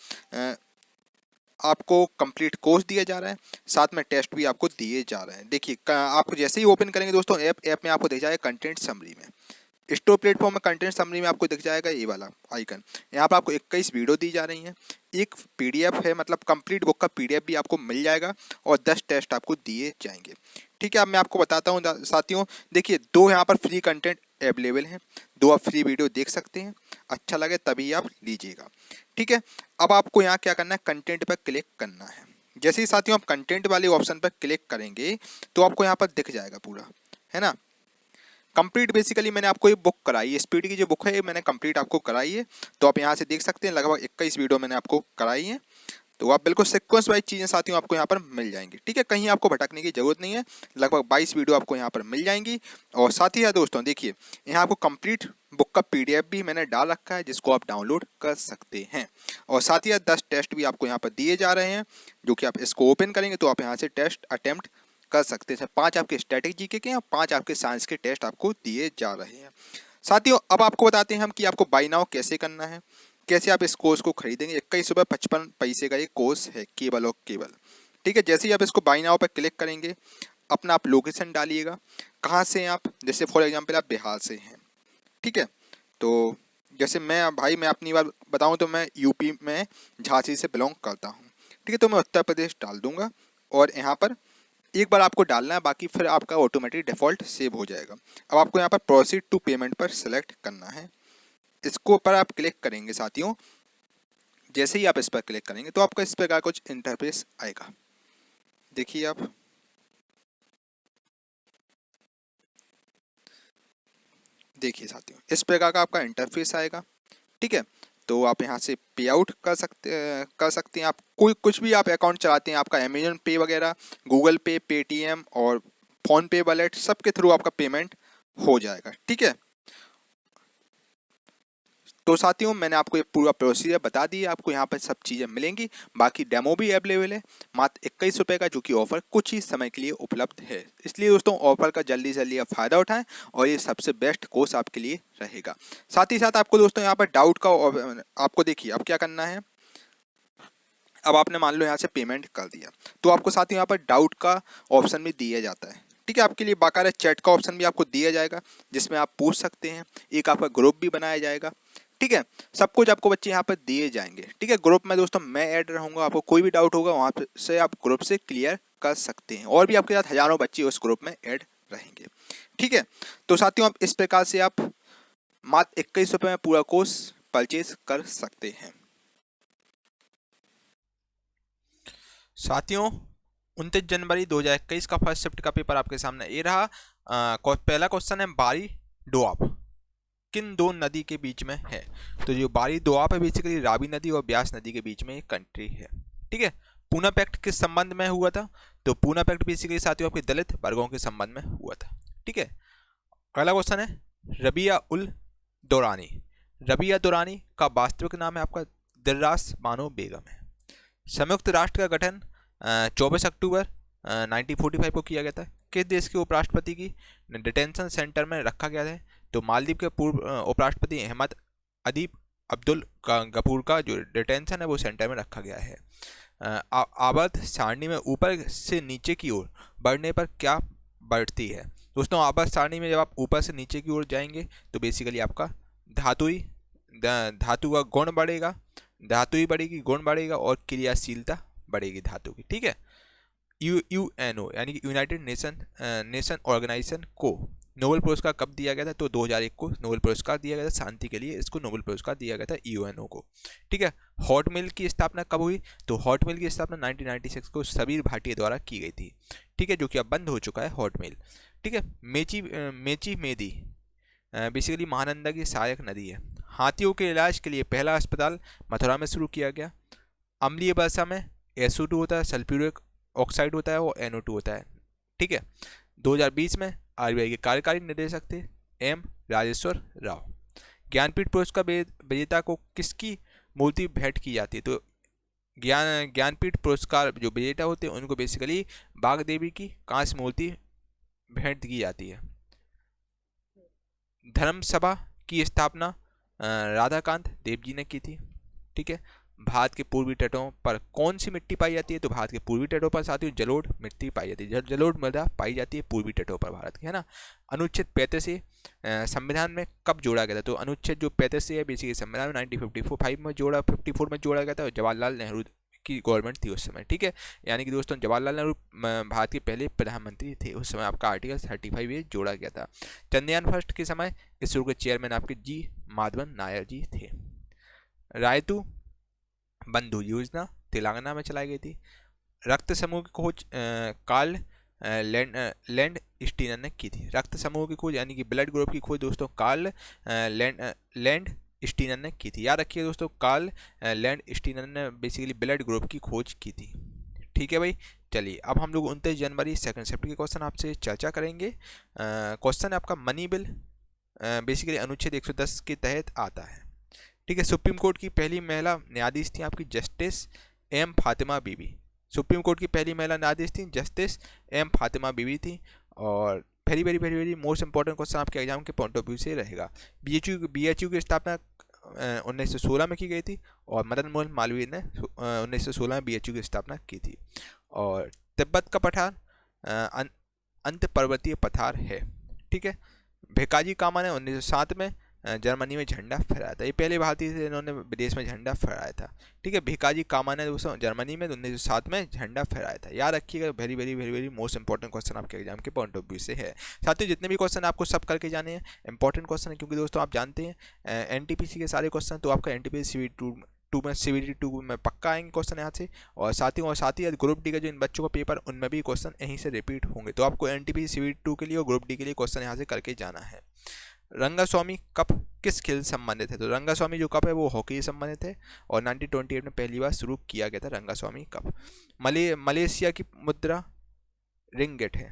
आपको कंप्लीट कोर्स दिया जा रहा है, साथ में टेस्ट भी आपको दिए जा रहे हैं। देखिए आपको जैसे ही ओपन करेंगे दोस्तों ऐप में आपको दिख जाएगा कंटेंट समरी में, स्टोर प्लेटफॉर्म में कंटेंट समरी में आपको दिख जाएगा ये वाला आइकन। यहाँ पर आपको 21 वीडियो दी जा रही हैं, एक PDF है, मतलब कंप्लीट बुक का PDF भी आपको मिल जाएगा और 10 टेस्ट आपको दिए जाएंगे। ठीक है, अब मैं आपको बताता हूँ साथियों, देखिए 2 यहाँ पर फ्री कंटेंट अवेलेबल हैं, 2 आप फ्री वीडियो देख सकते हैं, अच्छा लगे तभी आप लीजिएगा। ठीक है, अब आपको यहाँ क्या करना है, कंटेंट पर क्लिक करना है। जैसे ही साथियों आप कंटेंट वाले ऑप्शन पर क्लिक करेंगे तो आपको यहाँ पर दिख जाएगा पूरा, है ना, कंप्लीट। बेसिकली मैंने आपको ये बुक कराई है, स्पीड की जो बुक है ये मैंने कंप्लीट आपको कराई है। तो आप यहाँ से देख सकते हैं लगभग 21 वीडियो मैंने आपको कराई है। तो आप बिल्कुल सिक्वेंस वाइज चीज़ें साथियों आपको यहाँ पर मिल जाएंगी। ठीक है, कहीं आपको भटकने की जरूरत नहीं है, लगभग 22 वीडियो आपको यहाँ पर मिल जाएंगी। और साथ ही साथ दोस्तों देखिए, यहाँ आपको कंप्लीट बुक का PDF भी मैंने डाल रखा है जिसको आप डाउनलोड कर सकते हैं। और साथ ही साथ 10 टेस्ट भी आपको यहाँ पर दिए जा रहे हैं, जो कि आप इसको ओपन करेंगे तो आप यहाँ से टेस्ट अटेम्प्ट कर सकते हैं। 5 आपके स्टैटिक जीके के और 5 आपके साइंस के टेस्ट आपको दिए जा रहे हैं। साथियों अब आपको बताते हैं हम कि आपको बाय नाउ कैसे करना है, कैसे आप इस कोर्स को खरीदेंगे। 21 रुपये 55 पैसे का ये कोर्स है, केवल और केवल। ठीक है, जैसे ही आप इसको बाय नाउ पर क्लिक करेंगे, अपना आप लोकेशन डालिएगा, कहाँ से हैं आप, जैसे फॉर एग्जांपल आप बिहार से हैं। ठीक है, तो जैसे मैं अपनी बात बताऊं तो मैं यूपी में झांसी से बिलोंग करता हूं। ठीक है, तो मैं उत्तर प्रदेश डाल दूंगा और यहाँ पर एक बार आपको डालना है, बाकी फिर आपका ऑटोमेटिक डिफ़ॉल्ट सेव हो जाएगा। अब आपको यहाँ पर प्रोसीड टू पेमेंट पर सेलेक्ट करना है, इसको पर आप क्लिक करेंगे साथियों। जैसे ही आप इस पर क्लिक करेंगे तो आपका इस प्रकार कुछ इंटरफेस आएगा, देखिए आप। देखिए साथियों, इस प्रकार का आपका इंटरफेस आएगा। ठीक है, तो आप यहाँ से पे आउट कर सकते हैं। आप कोई कुछ भी आप अकाउंट चलाते हैं, आपका अमेजन पे वगैरह, गूगल पे, पेटीएम और फ़ोन पे वॉलेट, सबके थ्रू आपका पेमेंट हो जाएगा। ठीक है, तो साथियों मैंने आपको ये पूरा प्रोसीजर बता दिया, आपको यहाँ पर सब चीज़ें मिलेंगी। बाकी डेमो भी अवेलेबल है मात्र 21 रुपये का, जो कि ऑफर कुछ ही समय के लिए उपलब्ध है। इसलिए दोस्तों ऑफर का जल्दी से जल्दी आप फ़ायदा उठाएं और ये सबसे बेस्ट कोर्स आपके लिए रहेगा। साथ ही साथ आपको दोस्तों यहाँ पर डाउट का आपको देखिए अब क्या करना है। अब आपने मान लो यहाँ से पेमेंट कर दिया तो आपको साथ ही यहाँ पर डाउट का ऑप्शन भी दिया जाता है। ठीक है, आपके लिए बाकायदा चैट का ऑप्शन भी आपको दिया जाएगा जिसमें आप पूछ सकते हैं, एक आपका ग्रुप भी बनाया जाएगा। ठीक है, सब कुछ आपको बच्चे यहाँ पर दिए जाएंगे। ठीक है, ग्रुप में दोस्तों मैं ऐड रहूँगा, आपको कोई भी डाउट होगा वहाँ से आप ग्रुप से क्लियर कर सकते हैं, और भी आपके साथ हज़ारों बच्चे उस ग्रुप में ऐड रहेंगे। ठीक है, तो साथियों आप इस प्रकार से आप मात्र 21 रुपये में पूरा कोर्स परचेज कर सकते हैं। साथियों 29 जनवरी 2021 का फर्स्ट शिफ्ट का पेपर आपके सामने ये रहा। पहला क्वेश्चन है, बारी डोआब किन दो नदी के बीच में है। तो जो बारी डोआब है बेसिकली रावी नदी और ब्यास नदी के बीच में एक कंट्री है। ठीक है, पूना पैक्ट किस संबंध में हुआ था। तो पूना पैक्ट बेसिकली साथियों आपके दलित वर्गों के संबंध में हुआ था। ठीक है, अगला क्वेश्चन है, रबिया उल दौरानी। रबिया दौरानी का वास्तविक नाम है आपका दिलरास बानो बेगम है। संयुक्त राष्ट्र का गठन 24 अक्टूबर 1945 को किया गया था। किस देश के उपराष्ट्रपति की डिटेंशन सेंटर में रखा गया था। तो मालदीव के पूर्व उपराष्ट्रपति अहमद अदीब अब्दुल गफूर का जो डिटेंशन है वो सेंटर में रखा गया है। आवर्त सारणी में ऊपर से नीचे की ओर बढ़ने पर क्या बढ़ती है। दोस्तों आवर्त सारणी में जब आप ऊपर से नीचे की ओर जाएंगे तो बेसिकली आपका धातु का गुण बढ़ेगा, धातु ही बढ़ेगी, गुण बढ़ेगा और क्रियाशीलता बढ़ेगी धातु की। ठीक है, UNO यानी कि यूनाइटेड नेशन ऑर्गेनाइजेशन को नोबेल पुरस्कार कब दिया गया था। तो 2001 को नोबेल पुरस्कार दिया गया था, शांति के लिए इसको नोबेल पुरस्कार दिया गया था UNO को। ठीक है, हॉट मिल की स्थापना कब हुई। तो हॉट मिल की स्थापना 1996 को सबीर भाटिया द्वारा की गई थी। ठीक है, जो कि अब बंद हो चुका है हॉट मिल। ठीक है, मेची मेदी बेसिकली महानंदा की सहायक नदी है। हाथियों के इलाज के लिए पहला अस्पताल मथुरा में शुरू किया गया। अम्लीय वर्षा में SO2 होता है, सल्फ्यूरिक ऑक्साइड होता है और NO2 होता है। ठीक है, 2020 में RBI के कार्यकारी निदेशक थे M राजेश्वर राव। ज्ञानपीठ पुरस्कार विजेता को किसकी मूर्ति भेंट की जाती है। तो ज्ञानपीठ पुरस्कार जो विजेता होते हैं उनको बेसिकली बाग देवी की कांस्य मूर्ति भेंट की जाती है। धर्म सभा की स्थापना राधाकांत देव जी ने की थी। ठीक है, भारत के पूर्वी तटों पर कौन सी मिट्टी पाई जाती है। तो भारत के पूर्वी तटों पर साथियों जलोढ़ मिट्टी पाई जाती है, जलोढ़ मृदा पाई जाती है पूर्वी तटों पर भारत के, है ना। अनुच्छेद 35 संविधान में कब जोड़ा गया था। तो अनुच्छेद जो 35 है बेसिकली संविधान में 1954 में जोड़ा 54 में जोड़ा गया था और जवाहरलाल नेहरू की गवर्नमेंट थी उस समय, ठीक है। यानी कि दोस्तों जवाहरलाल नेहरू भारत के पहले प्रधानमंत्री थे, उस समय आपका आर्टिकल 35 ये जोड़ा गया था। चंद्रयान फर्स्ट के समय इसरो के चेयरमैन आपके जी माधवन नायर जी थे। रायतू बंधु योजना तेलंगाना में चलाई गई थी। रक्त समूह की खोज कार्ल लैंड स्टीनर ने की थी। रक्त समूह की खोज यानी कि ब्लड ग्रुप की खोज दोस्तों कार्ल लैंड स्टीनर ने की थी। याद रखिए दोस्तों, कार्ल लैंड स्टीनर ने बेसिकली ब्लड ग्रुप की खोज की थी, ठीक है भाई। चलिए अब हम लोग 29 जनवरी सेकंड शिफ्ट के क्वेश्चन आपसे चर्चा करेंगे। क्वेश्चन आपका मनी बिल बेसिकली अनुच्छेद 110 के तहत आता है, ठीक है। सुप्रीम कोर्ट की पहली महिला न्यायाधीश थी आपकी जस्टिस एम फातिमा बीबी। सुप्रीम कोर्ट की पहली महिला न्यायाधीश थी जस्टिस एम फातिमा बीबी थी। और very very very very most important question आपके एग्जाम के पॉइंट ऑफ व्यू से रहेगा। बीएचयू की स्थापना 1916 में की गई थी और मदन मोहन मालवीय ने 1916 में बीएचयू की स्थापना की थी। और तिब्बत का पठार अंत पर्वतीय पठार है, ठीक है। भिकाजी कामा ने 1907 में जर्मनी में झंडा फहराया था। ये पहले भारतीय थे इन्होंने विदेश में झंडा फहराया था, ठीक है। भिकाजी कामा ने दोस्तों जर्मनी में 1907 में झंडा फहराया था। याद रखिएगा, very very very very most important question आपके एग्जाम के पॉइंट ऑफ व्यू से है। साथियों जितने भी क्वेश्चन आपको सब करके जाने हैं, इंपॉर्टेंट क्वेश्चन है, क्योंकि दोस्तों आप जानते हैं एनटीपीसी के सारे क्वेश्चन तो आपका एनटीपीसी CBT 2 में पक्का आएंगे क्वेश्चन यहाँ से। और साथ ही ग्रुप डी का जो इन बच्चों का पेपर उनमें भी क्वेश्चन यहीं से रिपीट होंगे। तो आपको एनटीपीसी CBT 2 के लिए और ग्रुप डी के लिए क्वेश्चन यहाँ से करके जाना है। रंगास्वामी कप किस खेल से संबंधित है? तो रंगास्वामी जो कप है वो हॉकी से संबंधित है और 1928 में पहली बार शुरू किया गया था रंगास्वामी कप। मलेशिया की मुद्रा रिंगिट है।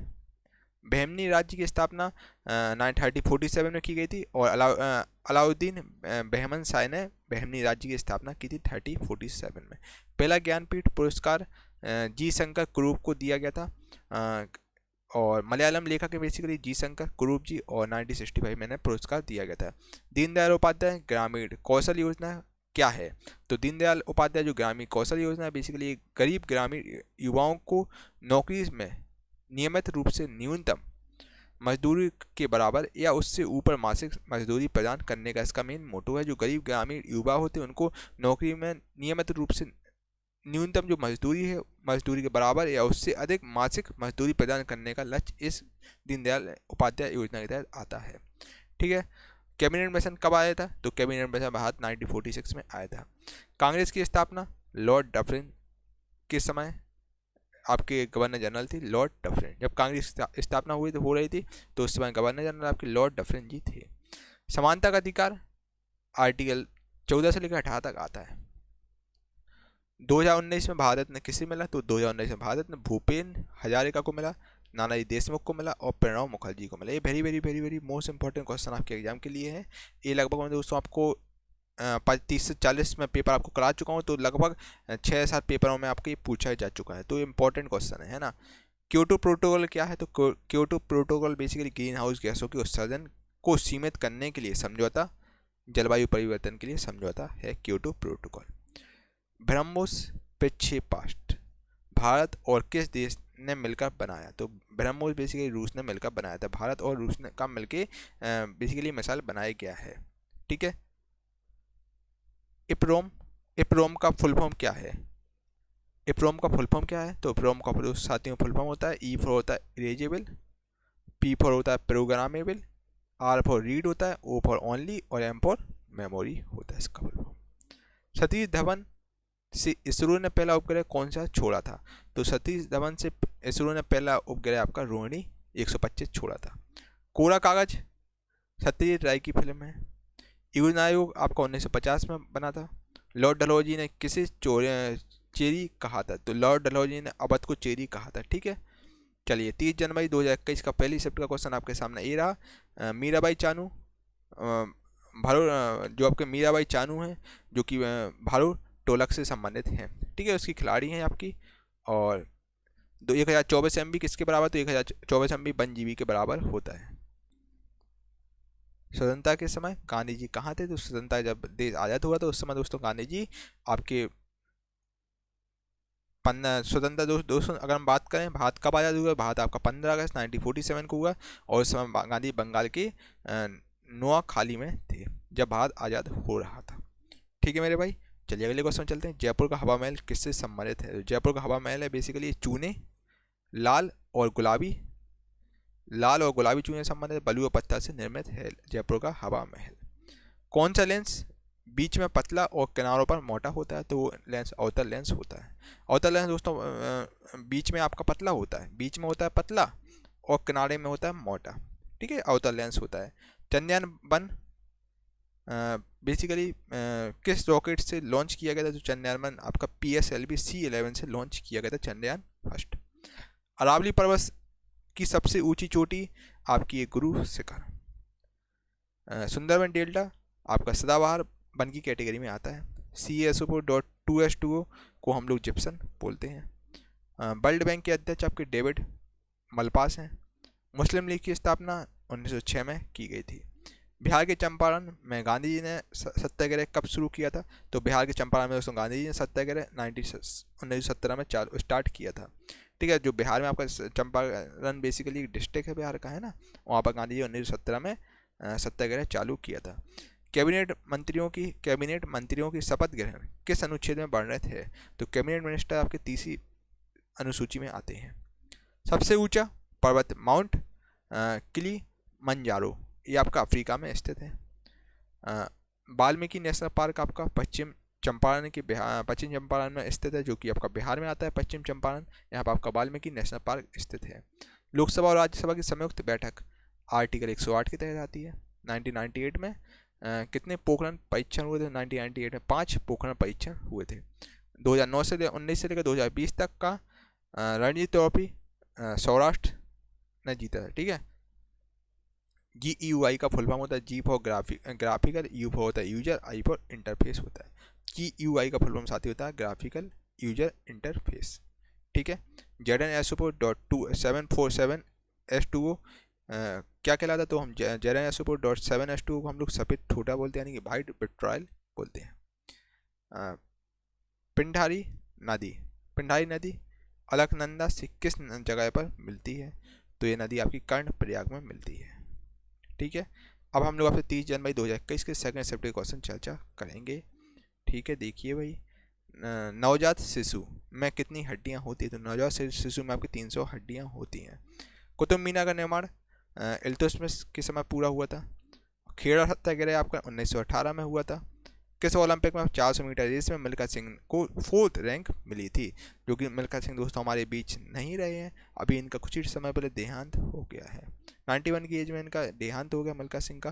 बहमनी राज्य की स्थापना 1347 में की गई थी और अलाउद्दीन बहमन शाह ने बहमनी राज्य की स्थापना की थी 1347 में। पहला ज्ञानपीठ पुरस्कार जी शंकर कुरूप को दिया गया था और मलयालम लेखक है बेसिकली जी शंकर कुरूप जी और 1965 में पुरस्कार दिया गया था। दीनदयाल उपाध्याय ग्रामीण कौशल योजना क्या है? तो दीनदयाल उपाध्याय जो ग्रामीण कौशल योजना है बेसिकली गरीब ग्रामीण युवाओं को नौकरी में नियमित रूप से न्यूनतम मजदूरी के बराबर या उससे ऊपर मासिक मजदूरी प्रदान करने का इसका मेन मोटो है। जो गरीब ग्रामीण युवा होते हैं उनको नौकरी में नियमित रूप से न्यूनतम जो मजदूरी है मजदूरी के बराबर या उससे अधिक मासिक मजदूरी प्रदान करने का लक्ष्य इस दीनदयाल उपाध्याय योजना के तहत आता है, ठीक है। कैबिनेट मिशन कब आया था? तो कैबिनेट मिशन भारत 1946 में आया था। कांग्रेस की स्थापना लॉर्ड डफरिन के समय आपके गवर्नर जनरल थी लॉर्ड डफरिन। जब कांग्रेस स्थापना हुई तो हो रही थी तो उस समय गवर्नर जनरल आपके लॉर्ड डफरिन जी थे। समानता का अधिकार आर्टिकल 14 से लेकर 18 तक आता है। 2019 में भारत ने किसे मिला? तो 2019 में भारत ने भूपेन हजारिका को मिला, नानाजी देशमुख को मिला और प्रणब मुखर्जी को मिला। ये very very very very most important question आपके एग्जाम के लिए है। ये लगभग मैं दोस्तों आपको 30 से 40 में पेपर आपको करा चुका हूँ, तो लगभग 6-7 पेपरों में आपको ये पूछा जा चुका है, तो ये इंपॉर्टेंट क्वेश्चन है ना। क्योटो प्रोटोकॉल क्या है? तो Kyoto protocol basically green house गैसों के उत्सर्जन को सीमित करने के लिए समझौता, जलवायु परिवर्तन के लिए समझौता है क्योटो प्रोटोकॉल। ब्रह्मोस प्रक्षेपास्त्र भारत और किस देश ने मिलकर बनाया? तो ब्रह्मोस बेसिकली रूस ने मिलकर बनाया था। भारत और रूस ने का मिलकर बेसिकली मिसाइल बनाया गया है, ठीक है। इप्रोम का फुल फॉर्म क्या है? इप्रोम का फुल फॉर्म क्या है? तो इप्रोम का साथियों फुल फॉर्म होता है ई फॉर होता है इरेजेबल, पी फॉर होता है प्रोग्रामेबल, आर फॉर रीड होता है, ओ फॉर ओनली और एम फॉर मेमोरी होता है इसका फुल फॉर्म। सतीश धवन से इसरो ने पहला उपग्रह कौन सा छोड़ा था? तो सतीश धवन से इसरो ने पहला उपग्रह आपका रोहिणी 125 छोड़ा था। कोरा कागज सत्यजीत राय की फिल्म है। योजना आयोग आपका 1950 में बना था। लॉर्ड डलहौजी ने किसे चेरी कहा था? तो लॉर्ड डलहौजी ने अवध को चेरी कहा था, ठीक है। चलिए 30 जनवरी 2021 का पहली शिफ्ट का क्वेश्चन आपके सामने ये रहा। मीराबाई चानू जो आपके मीराबाई चानू हैं जो कि भारू टोलक से संबंधित हैं, ठीक है, उसकी खिलाड़ी हैं आपकी। और 1024 MB किसके बराबर? तो 1024 MB 1 GB के बराबर होता है। स्वतंत्रता के समय गांधी जी कहाँ थे? तो स्वतंत्रता जब देश आज़ाद हुआ तो उस समय दोस्तों गांधी जी आपके स्वतंत्रता दोस्तों अगर हम बात करें भारत कब आज़ाद हुआ? भारत आपका 15 अगस्त 1947 को हुआ और उस समय गांधी बंगाल के नोआखाली में थे जब भारत आज़ाद हो रहा था, ठीक है मेरे भाई। चलिए अगले क्वेश्चन चलते हैं। जयपुर का हवा महल किससे संबंधित है? जयपुर का हवा महल है बेसिकली चूने, लाल और गुलाबी चूने से संबंधित बलुआ पत्थर से निर्मित है जयपुर का हवा महल। कौन सा लेंस बीच में पतला और किनारों पर मोटा होता है? तो वो लेंस अवतल लेंस होता है। अवतल लेंस दोस्तों बीच में आपका पतला होता है, बीच में होता है पतला और किनारे में होता है मोटा, ठीक है, अवतल लेंस होता है। चंद्रयान-1 बेसिकली किस रॉकेट से लॉन्च किया गया था? जो चंद्रयान-1 आपका PSLV C11 से लॉन्च किया गया था चंद्रयान फर्स्ट। अरावली पर्वत की सबसे ऊंची चोटी आपकी है गुरु शिखर। सुंदरबन डेल्टा आपका सदाबहार वन की कैटेगरी में आता है। CaSO4.2H2O को हम लोग जिप्सन बोलते हैं। वर्ल्ड बैंक के अध्यक्ष आपके डेविड मलपास हैं। मुस्लिम लीग की स्थापना 1906 में की गई थी। बिहार के चंपारण में गांधी जी ने सत्याग्रह कब शुरू किया था? तो बिहार के चंपारण में दोस्तों गांधी जी ने सत्याग्रह 1917 में स्टार्ट किया था, ठीक है। जो बिहार में आपका चंपारण बेसिकली डिस्ट्रिक्ट है बिहार का, है ना, वहाँ पर गांधी जी 1917 में सत्याग्रह चालू किया था। कैबिनेट मंत्रियों की शपथ ग्रहण किस अनुच्छेद में वर्णित है? तो कैबिनेट मिनिस्टर आपके 30वीं अनुसूची में आते हैं। सबसे ऊंचा पर्वत माउंट किलिमंजारो, ये आपका अफ्रीका में स्थित है। वाल्मीकि नेशनल पार्क आपका पश्चिम चंपारण में स्थित है, जो कि आपका बिहार में आता है, पश्चिम चंपारण। यहाँ पर आपका वाल्मीकि नेशनल पार्क स्थित है। लोकसभा और राज्यसभा की संयुक्त बैठक आर्टिकल 108 के तहत आती है। 1998 में कितने पोखरण परीक्षण हुए थे? 1998 में 5 पोखरण परीक्षण हुए थे। 2009 से 19 से लेकर 2020 तक का रणजी ट्रॉफी सौराष्ट्र ने जीता है, ठीक है। GUI का फुल फॉर्म होता है G for graphical, U for होता है यूजर, I फॉर इंटरफेस होता है। GUI का फुल फॉर्म साथ ही होता है ग्राफिकल यूजर इंटरफेस, ठीक है। ZNSO.747H2O क्या कहलाता है? तो हम ZNSO.7H2O को हम लोग सफ़ेद ठोटा बोलते हैं, यानी कि वाइट विट्रॉयल बोलते हैं। पिंडारी नदी अलकनंदा से किस जगह पर मिलती है? तो ये नदी आपकी कर्णप्रयाग में मिलती है, ठीक है। अब हम लोग आपसे 30 जनवरी 2021 के सेकंड शिफ्ट के क्वेश्चन चर्चा करेंगे, ठीक है। देखिए भाई, नवजात शिशु में कितनी हड्डियां होती है? तो नवजात शिशु में आपकी 300 हड्डियां होती हैं। कुतुब मीनार का निर्माण इल्तुतमिश के समय पूरा हुआ था। खेड़ा सत्याग्रह आपका 1918 में हुआ था। किस ओलंपिक में 400 मीटर रेस में मिल्खा सिंह को 4th रैंक मिली थी? जो कि मिल्खा सिंह दोस्तों हमारे बीच नहीं रहे हैं, अभी इनका कुछ ही समय पहले देहांत हो गया है। 91 की एज में इनका देहांत हो गया मिल्खा सिंह का,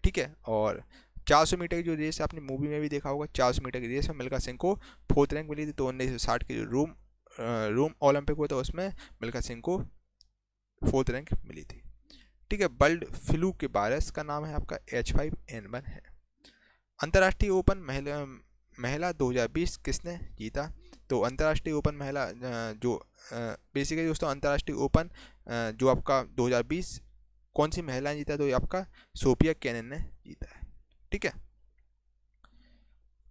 ठीक है। और 400 मीटर की जो रेस आपने मूवी में भी देखा होगा, 400 मीटर की रेस में मिल्खा सिंह को 4th रैंक मिली थी। तो 1960 के जो रोम ओलंपिक हुआ था उसमें मिल्खा सिंह को 4th रैंक मिली थी, ठीक है। बर्ड फ्लू के वायरस का नाम है आपका H5N1 है। अंतर्राष्ट्रीय ओपन महिला 2020 किसने जीता? तो अंतर्राष्ट्रीय ओपन महिला जो बेसिकली दोस्तों अंतर्राष्ट्रीय ओपन जो आपका 2020 कौन सी महिला ने जीता? तो ये आपका सोफिया केनिन ने जीता है, ठीक है।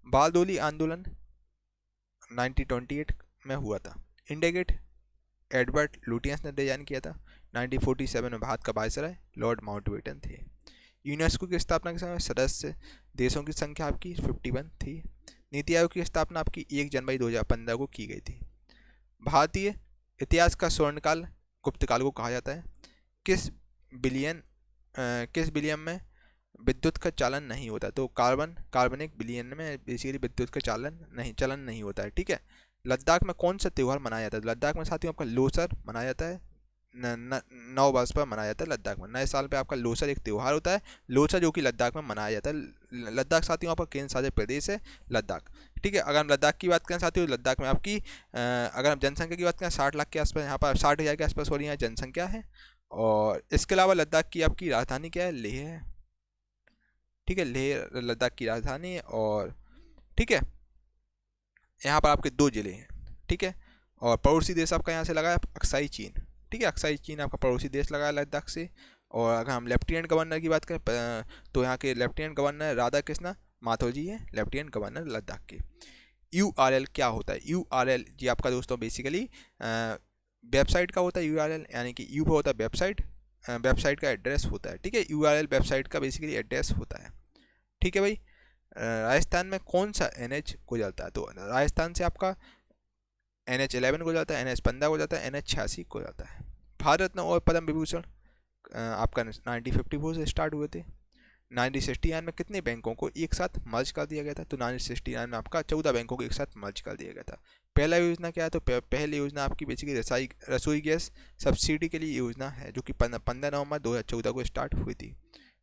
बारदोली आंदोलन 1928 में हुआ था। इंडिया गेट एडवर्ड लुटियंस ने डिजाइन किया था। 1947 में भारत का वायसराय लॉर्ड माउंटबेटन थे। यूनेस्को की स्थापना के समय सदस्य देशों की संख्या आपकी 51 थी। नीति आयोग की स्थापना आपकी 1 जनवरी 2015 को की गई थी। भारतीय इतिहास का स्वर्णकाल गुप्तकाल को कहा जाता है। किस बिलियन में विद्युत का चालन नहीं होता? तो कार्बनिक बिलियन में बेसिकली विद्युत का चलन नहीं होता है, ठीक है। लद्दाख में कौन सा त्यौहार मनाया जाता है? लद्दाख में साथियों आपका लोसर मनाया जाता है। नव वर्ष पर मनाया जाता है लद्दाख में, नए साल पे आपका लोसर एक त्यौहार होता है, लोसर, जो कि लद्दाख में मनाया जाता है। लद्दाख साथियों आपका केंद्र शासित प्रदेश है लद्दाख, ठीक है। अगर हम लद्दाख की बात करें साथियों, लद्दाख में आपकी अगर हम जनसंख्या की बात करें 60 लाख के आसपास, यहाँ पर 60,000 के आसपास हो रही है जनसंख्या है। और इसके अलावा लद्दाख की आपकी राजधानी क्या है? लेह है, ठीक है। लेह लद्दाख की राजधानी है, और ठीक है यहाँ पर आपके 2 जिले हैं, ठीक है। और पड़ोसी देश आपका यहाँ से लगा है अक्साई चीन, ठीक है। अक्साई चीन आपका पड़ोसी देश लगा है लद्दाख से। और अगर हम लेफ्टिनेंट गवर्नर की बात करें तो यहाँ के लेफ्टिनेंट गवर्नर राधा कृष्णा माथुर जी हैं, लेफ्टिनेंट गवर्नर लद्दाख के। URL क्या होता है? URL जी आपका दोस्तों बेसिकली वेबसाइट का होता है URL, यानी कि U होता है वेबसाइट, वेबसाइट का एड्रेस होता है, ठीक है। URL वेबसाइट का बेसिकली एड्रेस होता है, ठीक है भाई। राजस्थान में कौन सा NH गुजरता है? तो राजस्थान से आपका NH11 गुजरता है, NH15 गुजरता है, NH86 गुजरता है। भारत रत्न और पद्म विभूषण आपका 1954 से स्टार्ट हुए थे। 1969 में कितने बैंकों को एक साथ मर्ज कर दिया गया था? तो 1969 में आपका 14 बैंकों को एक साथ मर्ज कर दिया गया था। पहला योजना क्या है? तो पहली योजना आपकी बेसिकली रसोई गैस सब्सिडी के लिए योजना है, जो कि 15 नवंबर 2014 को स्टार्ट हुई थी।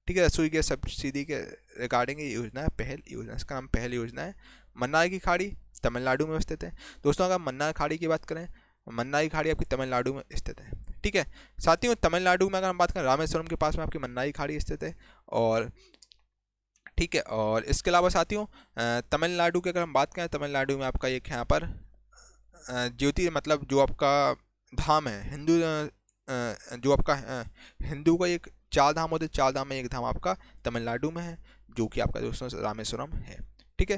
ठीक है, रसोई गैस सब्सिडी के रिगार्डिंग ये योजना है पहल योजना, इसका नाम पहल योजना है। मन्नार की खाड़ी तमिलनाडु में स्थित है। दोस्तों अगर मन्नार खाड़ी की बात करें, मन्नार की खाड़ी आपकी तमिलनाडु में स्थित है। ठीक है साथियों, तमिलनाडु में अगर हम बात करें, रामेश्वरम के पास में आपकी मन्नार की खाड़ी स्थित है। और ठीक है, और इसके अलावा साथियों तमिलनाडु की अगर हम बात करें, तमिलनाडु में आपका एक यहाँ पर ज्योति मतलब जो आपका धाम है हिंदू जो आपका हिंदू का एक 4 धाम होते, 4 धाम में एक धाम आपका तमिलनाडु में है, जो कि आपका दोस्तों रामेश्वरम है। ठीक है,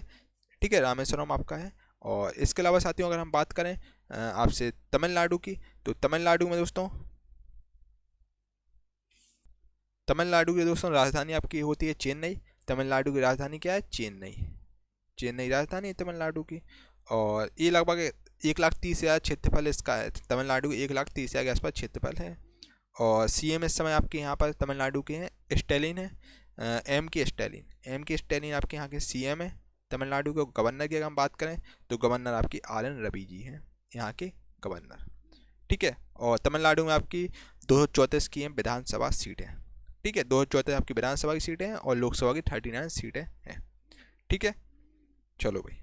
ठीक है, रामेश्वरम आपका है। और इसके अलावा साथियों अगर हम बात करें आपसे तमिलनाडु की, तो तमिलनाडु में दोस्तों तमिलनाडु की दोस्तों राजधानी आपकी होती है चेन्नई। तमिलनाडु की राजधानी क्या है? चेन्नई। चेन्नई राजधानी है तमिलनाडु की। और ये लगभग 1,30,000 क्षेत्रफल इसका है। तमिलनाडु की 1,30,000 के आसपास क्षेत्रफल है। और CM इस समय आपके यहाँ पर तमिलनाडु के हैं स्टैलिन है, एम के स्टैलिन आपके यहाँ के CM है तमिलनाडु के। गवर्नर की अगर हम बात करें, तो गवर्नर आपकी RN रवि जी हैं यहाँ के गवर्नर। ठीक है, और तमिलनाडु में आपकी 234 की विधानसभा सीटें हैं। ठीक है, 234 आपकी विधानसभा की सीटें हैं और लोकसभा की 39 सीटें हैं। ठीक है, चलो भाई,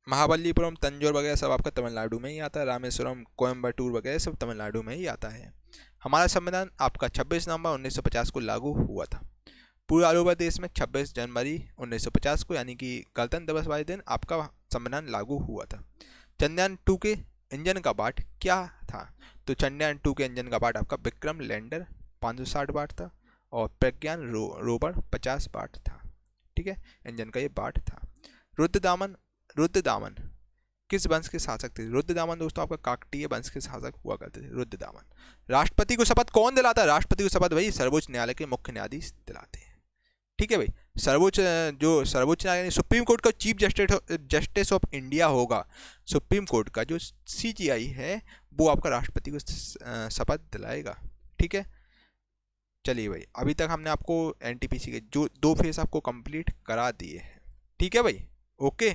महाबलीपुरम तंजौर वगैरह सब आपका तमिलनाडु में ही आता है। रामेश्वरम कोयम्बटूर वगैरह सब तमिलनाडु में ही आता है। हमारा संविधान आपका 26 नवंबर 1950 को लागू हुआ था। पूरे ऑल ओवर देश में 26 जनवरी 1950 को यानी कि गणतंत्र दिवस वाले दिन आपका संविधान लागू हुआ था। चंद्रयान 2 के इंजन का वाट क्या था? तो चंद्रयान 2 के इंजन का वाट आपका विक्रम लैंडर 560 वाट था और प्रज्ञान रोवर 50 वाट था। ठीक है, इंजन का ये वाट था। रुद्रदामन किस वंश के शासक थे? रुद्रदामन दोस्तों आपका काकतीय वंश के शासक हुआ करते थे रुद्रदामन। राष्ट्रपति को शपथ कौन दिलाता है? राष्ट्रपति को शपथ भाई सर्वोच्च न्यायालय के मुख्य न्यायाधीश दिलाते हैं। ठीक है भाई, सर्वोच्च न्यायालय सुप्रीम कोर्ट का चीफ जस्टिस ऑफ इंडिया होगा। सुप्रीम कोर्ट का जो CJI है वो आपका राष्ट्रपति को शपथ दिलाएगा। ठीक है, चलिए भाई, अभी तक हमने आपको NTPC के जो 2 फेज आपको कंप्लीट करा दिए हैं। ठीक है भाई, ओके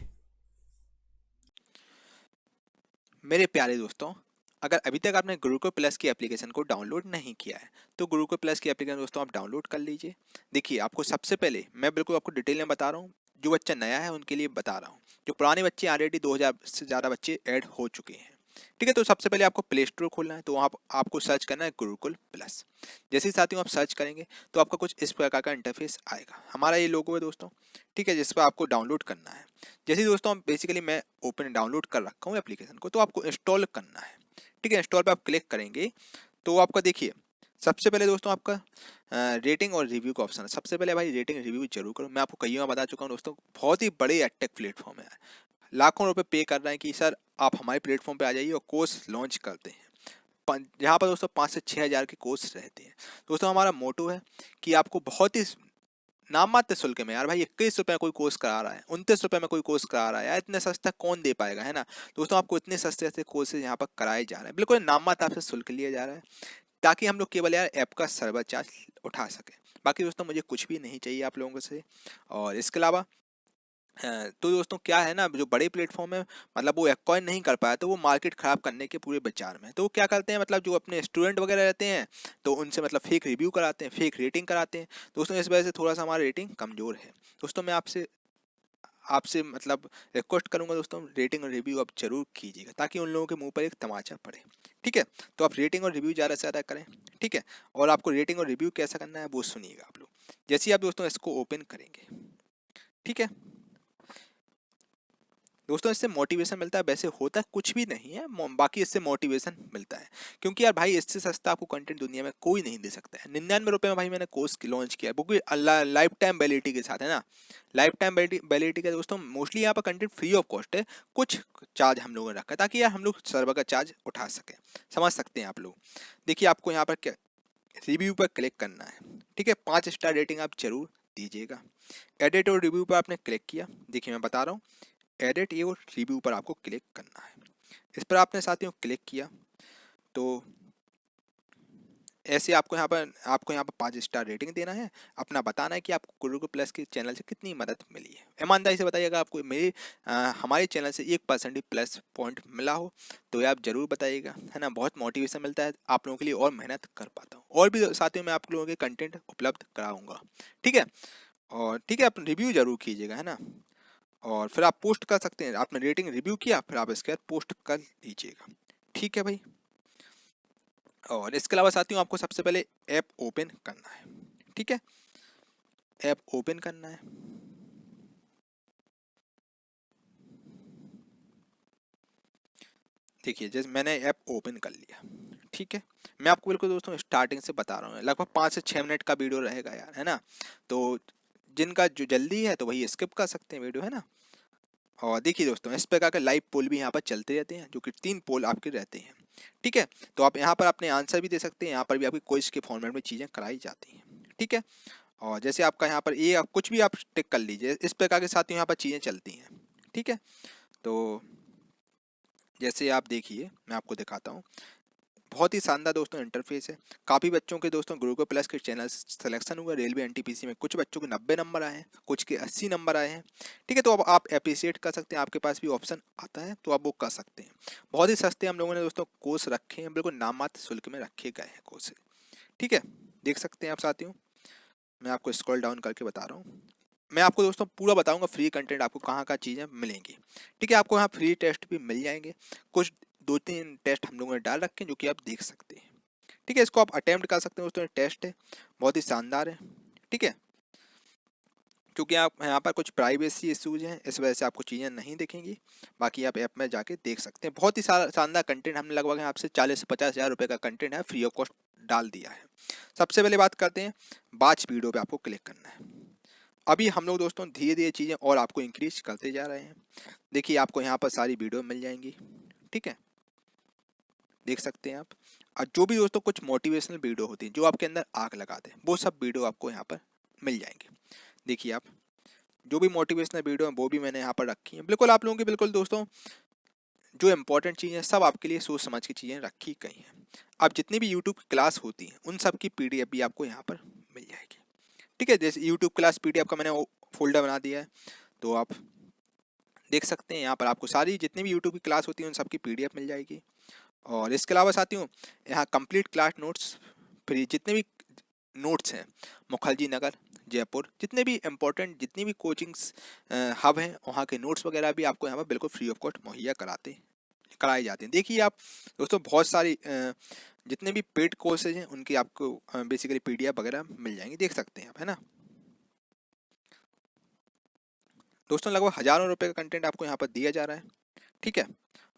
मेरे प्यारे दोस्तों, अगर अभी तक आपने गुरुकुल प्लस की एप्लीकेशन को डाउनलोड नहीं किया है, तो गुरुकुल प्लस की एप्लीकेशन दोस्तों आप डाउनलोड कर लीजिए। देखिए, आपको सबसे पहले मैं बिल्कुल आपको डिटेल में बता रहा हूँ। जो बच्चा नया है उनके लिए बता रहा हूँ, जो पुराने बच्चे ऑलरेडी 2000 से ज़्यादा बच्चे ऐड हो चुके हैं। ठीक है, तो सबसे पहले आपको प्ले स्टोर खोलना है, तो वहाँ आपको सर्च करना है गुरुकुल प्लस। जैसे ही साथियों आप सर्च करेंगे तो आपका कुछ इस प्रकार का इंटरफेस आएगा। हमारा ये लोगो है दोस्तों, ठीक है, जिस पर आपको डाउनलोड करना है। जैसे दोस्तों बेसिकली मैं ओपन डाउनलोड कर रखा हूँ एप्लीकेशन को, तो आपको इंस्टॉल करना है। ठीक है, इंस्टॉल पे आप क्लिक करेंगे तो आपका देखिए सबसे पहले दोस्तों आपका रेटिंग और रिव्यू का ऑप्शन है। सबसे पहले भाई रेटिंग रिव्यू जरूर करो। मैं आपको कई बार बता चुका हूँ दोस्तों, बहुत ही बड़े एडटेक प्लेटफॉर्म है। लाखों रुपए पे कर रहे हैं कि सर आप हमारे प्लेटफॉर्म पे आ जाइए और कोर्स लॉन्च करते हैं। यहाँ पर दोस्तों 5 से 6 हज़ार के कोर्स रहते हैं। दोस्तों हमारा मोटो है कि आपको बहुत ही नाम मात्र शुल्क में, यार भाई 21 रुपये कोई कोर्स करा रहा है, 29 रुपये में कोई कोर्स करा रहा है, यार इतने सस्ता कौन दे पाएगा, है ना। दोस्तों आपको इतने सस्ते सस्ते कोर्सेज यहाँ पर कराए जा रहे हैं, बिल्कुल नाम मात्र आपसे शुल्क लिया जा रहा है, ताकि हम लोग केवल यार ऐप का सर्वर चार्ज उठा सकें। बाकी दोस्तों मुझे कुछ भी नहीं चाहिए आप लोगों से। और इसके अलावा तो दोस्तों क्या है ना, जो बड़े प्लेटफॉर्म है मतलब वो एक्वायर नहीं कर पाया, तो वो मार्केट ख़राब करने के पूरे विचार में, तो वो क्या करते हैं मतलब जो अपने स्टूडेंट वगैरह रहते हैं तो उनसे मतलब फेक रिव्यू कराते हैं, फेक रेटिंग कराते हैं। दोस्तों इस वजह से थोड़ा सा हमारा रेटिंग कमज़ोर है। दोस्तों मैं आपसे आपसे मतलब रिक्वेस्ट करूंगा दोस्तों, रेटिंग और रिव्यू आप जरूर कीजिएगा, ताकि उन लोगों के मुंह पर एक तमाचा पड़े। ठीक है, तो आप रेटिंग और रिव्यू ज़्यादा से ज़्यादा करें। ठीक है, और आपको रेटिंग और रिव्यू कैसा करना है वो सुनिएगा आप लोग, जैसे ही आप दोस्तों इसको ओपन करेंगे। ठीक है दोस्तों, इससे मोटिवेशन मिलता है, वैसे होता कुछ भी नहीं है, बाकी इससे मोटिवेशन मिलता है, क्योंकि यार भाई इससे सस्ता आपको कंटेंट दुनिया में कोई नहीं दे सकता है। 99 रुपये में भाई मैंने कोर्स लॉन्च किया है, वो भी लाइफ टाइम वैलिडिटी के साथ, है ना। लाइफ टाइम वैलिडिटी का दोस्तों मोस्टली यहाँ पर कंटेंट फ्री ऑफ कॉस्ट है, कुछ चार्ज हम लोगों ने रखा है ताकि यार हम लोग सर्वर का चार्ज उठा सकें। समझ सकते हैं आप लोग। देखिए आपको यहाँ पर क्या रिव्यू पर क्लिक करना है। ठीक है, 5 स्टार रेटिंग आप जरूर दीजिएगा। एडिट और रिव्यू पर आपने क्लिक किया, देखिए मैं बता रहा हूँ, एडिट और रिव्यू पर आपको क्लिक करना है। इस पर आपने साथियों क्लिक किया तो ऐसे आपको यहाँ पर 5 स्टार रेटिंग देना है, अपना बताना है कि आपको गुरुकुल प्लस के चैनल से कितनी मदद मिली है। ईमानदारी से बताइएगा, आपको हमारे चैनल से 1% भी प्लस पॉइंट मिला हो तो ये आप जरूर बताइएगा, है ना। बहुत मोटिवेशन मिलता है आप लोगों के लिए और मेहनत कर पाता हूँ, और भी साथियों मैं आप लोगों के कंटेंट उपलब्ध कराऊंगा, ठीक है। और ठीक है, आप रिव्यू जरूर कीजिएगा, है ना। और फिर आप पोस्ट कर सकते हैं, आपने रेटिंग रिव्यू किया फिर आप इसके बाद पोस्ट कर लीजिएगा, ठीक है भाई। और इसके अलावा साथियों आपको सबसे पहले ऐप ओपन करना है, ठीक है। ऐप ओपन करना है, देखिए जैसे मैंने ऐप ओपन कर लिया, ठीक है। मैं आपको बिल्कुल दोस्तों स्टार्टिंग से बता रहा हूँ, लगभग 5 से 6 मिनट का वीडियो रहेगा यार, है ना। तो जिनका जो जल्दी है तो वही स्किप कर सकते हैं वीडियो, है ना। और देखिए दोस्तों इस प्रकार के लाइव पोल भी यहाँ पर चलते रहते हैं, जो कि 3 पोल आपके रहते हैं, ठीक है। तो आप यहाँ पर अपने आंसर भी दे सकते हैं, यहाँ पर भी आपकी क्विज के फॉर्मेट में चीज़ें कराई जाती हैं, ठीक है। और जैसे आपका यहाँ पर ये कुछ भी आप टिक कर लीजिए, इस प्रकार के साथ यहाँ पर चीज़ें चलती हैं, ठीक है। तो जैसे आप देखिए मैं आपको दिखाता हूँ, बहुत ही शानदार दोस्तों इंटरफेस है। काफ़ी बच्चों के दोस्तों गुरुकुल प्लस के चैनल सिलेक्शन हुआ रेलवे एनटीपीसी में, कुछ बच्चों के 90 नंबर आए हैं, कुछ के 80 नंबर आए हैं, ठीक है। तो अब आप अप्रिशिएट कर सकते हैं, आपके पास भी ऑप्शन आता है तो आप वो कर सकते हैं। बहुत ही सस्ते हम लोगों ने दोस्तों कोर्स रखे हैं, बिल्कुल नाममात्र शुल्क में रखे गए हैं कोर्स, ठीक है। देख सकते हैं आप साथियों, मैं आपको स्क्रॉल डाउन करके बता रहा हूँ। मैं आपको दोस्तों पूरा बताऊंगा फ्री कंटेंट आपको कहाँ कहाँ चीज़ें मिलेंगी, ठीक है। आपको यहाँ फ्री टेस्ट भी मिल जाएंगे, कुछ 2-3 टेस्ट हम लोगों ने डाल रखे हैं जो कि आप देख सकते हैं, ठीक है। इसको आप अटेम्प्ट कर सकते हैं दोस्तों, टेस्ट है बहुत ही शानदार है, ठीक है। क्योंकि आप यहाँ पर कुछ प्राइवेसी इश्यूज हैं इस वजह से आपको चीज़ें नहीं दिखेंगी, बाकी आप ऐप में जाके देख सकते हैं। बहुत ही शानदार कंटेंट हमने लगभग आपसे 40 से 50 हज़ार रुपये का कंटेंट है फ्री ऑफ कॉस्ट डाल दिया है। सबसे पहले बात करते हैं, बाच वीडियो पे आपको क्लिक करना है। अभी हम लोग दोस्तों धीरे धीरे चीज़ें और आपको इंक्रीज करते जा रहे हैं। देखिए आपको यहाँ पर सारी वीडियो मिल जाएंगी, ठीक है, देख सकते हैं आप। और जो भी दोस्तों कुछ मोटिवेशनल वीडियो होती है जो आपके अंदर आग लगा दे, वो सब वीडियो आपको यहाँ पर मिल जाएंगे। देखिए आप जो भी मोटिवेशनल वीडियो है वो भी मैंने यहाँ पर रखी है, बिल्कुल आप लोगों की बिल्कुल दोस्तों जो इंपॉर्टेंट चीज़ें सब आपके लिए सोच समझ की चीज़ें रखी गई हैं। अब जितनी भी यूट्यूब क्लास होती हैं उन सब की PDF भी आपको यहाँ पर मिल जाएगी, ठीक है। जैसे यूट्यूब क्लास PDF का मैंने फोल्डर बना दिया है, तो आप देख सकते हैं यहाँ पर आपको सारी जितनी भी यूट्यूब की क्लास होती है उन सब की PDF मिल जाएगी। और इसके अलावा साथियों यहाँ कंप्लीट क्लास नोट्स फ्री, जितने भी नोट्स हैं मुखर्जी नगर जयपुर, जितने भी इम्पोर्टेंट जितनी भी कोचिंग्स हब हैं वहाँ के नोट्स वगैरह भी आपको यहाँ पर बिल्कुल फ्री ऑफ कॉस्ट मुहैया कराए जाते हैं। देखिए आप दोस्तों बहुत सारी जितने भी पेड कोर्सेज हैं उनकी आपको बेसिकली PDF वगैरह मिल जाएंगी, देख सकते हैं आप, है ना। दोस्तों लगभग हज़ारों रुपए का कंटेंट आपको यहाँ पर दिया जा रहा है, ठीक है।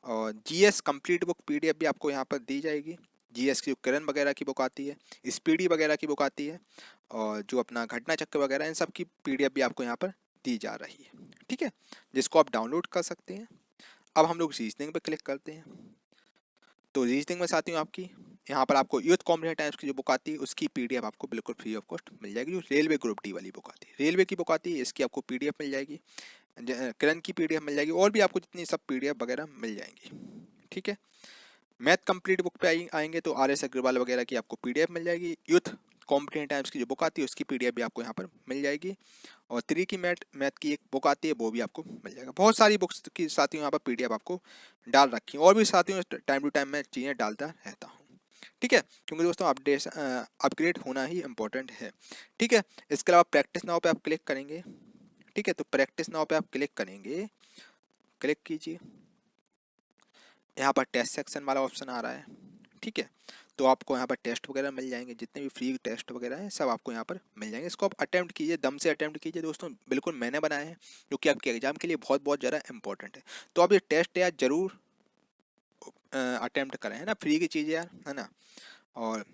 और GS कंप्लीट बुक PDF भी आपको यहाँ पर दी जाएगी। GS की जो किरण वगैरह की बुक आती है, स्पीडी वगैरह की बुक आती है, और जो अपना घटना चक्र वगैरह इन सब की PDF भी आपको यहाँ पर दी जा रही है, ठीक है, जिसको आप डाउनलोड कर सकते हैं। अब हम लोग रीजनिंग पर क्लिक करते हैं। तो रीजनिंग में साथियों आपकी यहाँ पर आपको यूथ कॉम्पिटिटिव टाइम्स की जो बुक आती है उसकी PDF आपको बिल्कुल फ्री ऑफ कॉस्ट मिल जाएगी। जो रेलवे ग्रुप D वाली बुक आती है, रेलवे की बुक आती है, इसकी आपको PDF मिल जाएगी, किरण की PDF मिल जाएगी, और भी आपको जितनी सब PDF वगैरह मिल जाएंगी, ठीक है। मैथ कंप्लीट बुक पे आएंगे तो RS अग्रवाल वगैरह की आपको PDF मिल जाएगी। यूथ कॉम्पिटिटिव टाइम्स की जो बुक आती है उसकी PDF भी आपको यहाँ पर मिल जाएगी। और 3 की मैथ की एक बुक आती है वो भी आपको मिल जाएगा। बहुत सारी बुक्स की साथियों यहाँ पर PDF आपको डाल रखी है, और भी साथियों टाइम टू टाइम मैं चीज़ें डालता रहता हूँ, ठीक है, क्योंकि दोस्तों अपग्रेड होना ही इम्पोर्टेंट है, ठीक है। इसके अलावा प्रैक्टिस नाउ पे आप क्लिक करेंगे, ठीक है। तो प्रैक्टिस नाउ पे आप क्लिक करेंगे, क्लिक कीजिए, यहाँ पर टेस्ट सेक्शन वाला ऑप्शन आ रहा है, ठीक है। तो आपको यहाँ पर टेस्ट वगैरह मिल जाएंगे, जितने भी फ्री टेस्ट वगैरह हैं सब आपको यहाँ पर मिल जाएंगे। इसको आप अटेम्प्ट कीजिए, दम से अटेम्प्ट कीजिए दोस्तों, बिल्कुल मैंने बनाए हैं जो कि आपके एग्जाम के लिए बहुत बहुत ज़्यादा इंपॉर्टेंट है। तो आप ये टेस्ट यार जरूर अटेम्प्ट करें, है ना, फ्री की चीज़ यार, है ना। और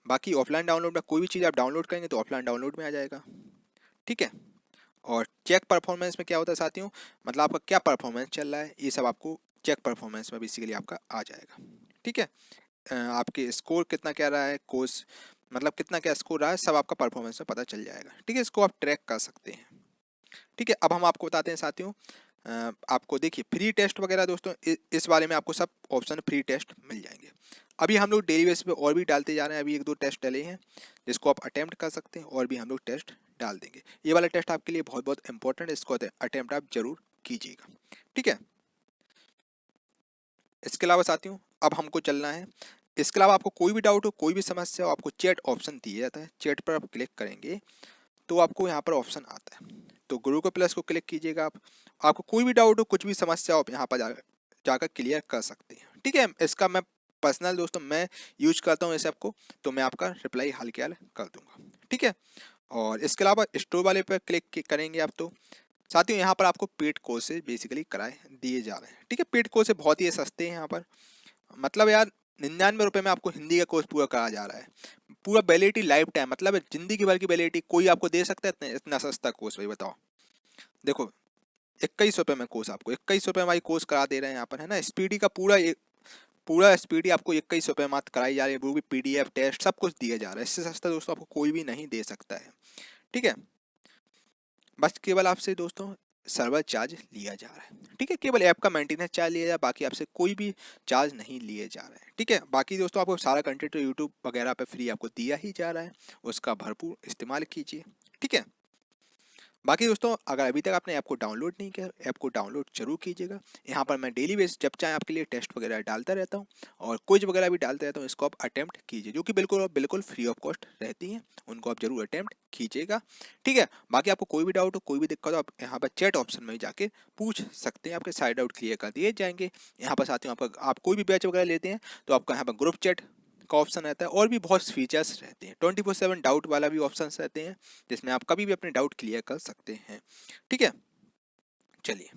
बाकी ऑफलाइन डाउनलोड में कोई भी चीज़ आप डाउनलोड करेंगे तो ऑफलाइन डाउनलोड में आ जाएगा, ठीक है। और चेक परफॉर्मेंस में क्या होता है साथियों, मतलब आपका क्या परफॉर्मेंस चल रहा है ये सब आपको चेक परफॉर्मेंस में बेसिकली आपका आ जाएगा, ठीक है। आपके स्कोर कितना क्या रहा है, कोर्स मतलब कितना क्या स्कोर रहा है सब आपका परफॉर्मेंस में पता चल जाएगा। ठीक है, इसको आप ट्रैक कर सकते हैं। ठीक है, अब हम आपको बताते हैं साथियों, आपको देखिए फ्री टेस्ट वगैरह दोस्तों इस वाले में आपको सब ऑप्शन फ्री टेस्ट मिल जाएंगे। अभी हम लोग डेली बेस पे और भी डालते जा रहे हैं, अभी 1-2 टेस्ट डले हैं जिसको आप अटेम्प्ट कर सकते हैं, और भी हम लोग टेस्ट डाल देंगे। ये वाला टेस्ट आपके लिए बहुत बहुत इंपॉर्टेंट है, इसको अटेम्प्ट आप जरूर कीजिएगा। ठीक है, इसके अलावा साथियों अब हमको चलना है, इसके अलावा आपको कोई भी डाउट हो, कोई भी समस्या हो, आपको चैट ऑप्शन दिया जाता है। चैट पर आप क्लिक करेंगे तो आपको यहाँ पर ऑप्शन आता है, तो गुरु को प्लस को क्लिक कीजिएगा आप। आपको कोई भी डाउट हो, कुछ भी समस्या हो, आप यहाँ पर जाकर क्लियर कर सकते हैं। ठीक है, इसका मैं पर्सनल दोस्तों मैं यूज करता हूँ इस ऐप को, तो मैं आपका रिप्लाई हाल के हाल कर दूंगा। ठीक है, और इसके अलावा स्टोर वाले पर क्लिक करेंगे आप, तो साथियों यहाँ पर आपको पेड कोर्सेज बेसिकली कराए दिए जा रहे हैं। ठीक है, पेड कोर्सेज बहुत ही सस्ते हैं यहाँ पर, मतलब यार 99 रुपये में आपको हिंदी का कोर्स पूरा करा जा रहा है, पूरा वैलिडिटी लाइफ टाइम, मतलब जिंदगी भर की वैलिडिटी कोई आपको दे सकता है इतना इतना सस्ता कोर्स, भाई बताओ। देखो 21 रुपये में कोर्स, आपको 21 रुपये में भाई कोर्स करा दे रहे हैं यहाँ पर, है ना। स्पीडी का पूरा स्पीडी आपको 21 रुपये मात्र कराई जा रही है, वो भी PDF टेस्ट सब कुछ दिया जा रहा है। इससे सस्ता दोस्तों आपको कोई भी नहीं दे सकता है। ठीक है, बस केवल आपसे दोस्तों सर्वर चार्ज लिया जा रहा है। ठीक है, केवल ऐप का मेंटेनेंस चार्ज लिया जा रहा है, बाकी आपसे कोई भी चार्ज नहीं लिए जा रहा है। ठीक है, बाकी दोस्तों आपको सारा कंटेंट तो यूट्यूब वगैरह पे फ्री आपको दिया ही जा रहा है, उसका भरपूर इस्तेमाल कीजिए। ठीक है, बाकी दोस्तों अगर अभी तक आपने ऐप को डाउनलोड नहीं किया, ऐप को डाउनलोड जरूर कीजिएगा। यहाँ पर मैं डेली बेस जब चाहे आपके लिए टेस्ट वगैरह डालता रहता हूँ, और क्विज वगैरह भी डालता रहता हूँ, इसको आप अटेम्प्ट कीजिए, जो कि बिल्कुल फ्री ऑफ कॉस्ट रहती हैं, उनको आप जरूर अटेम्प्ट कीजिएगा। ठीक है, बाकी आपको कोई भी डाउट हो, कोई भी दिक्कत हो, आप यहाँ पर चैट ऑप्शन में जाके पूछ सकते हैं, आपके सारे डाउट क्लियर कर दिए जाएंगे। यहाँ पर साथियों आपका आप कोई भी बैच वगैरह लेते हैं तो आपका यहाँ पर ग्रुप चैट का ऑप्शन रहता है, और भी बहुत फीचर्स रहते हैं। 24/7 डाउट वाला भी ऑप्शन रहते हैं, जिसमें आप कभी भी अपने डाउट क्लियर कर सकते हैं। ठीक है, चलिए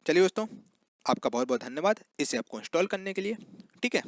चलिए दोस्तों, आपका बहुत बहुत धन्यवाद इस ऐप को इंस्टॉल करने के लिए। ठीक है।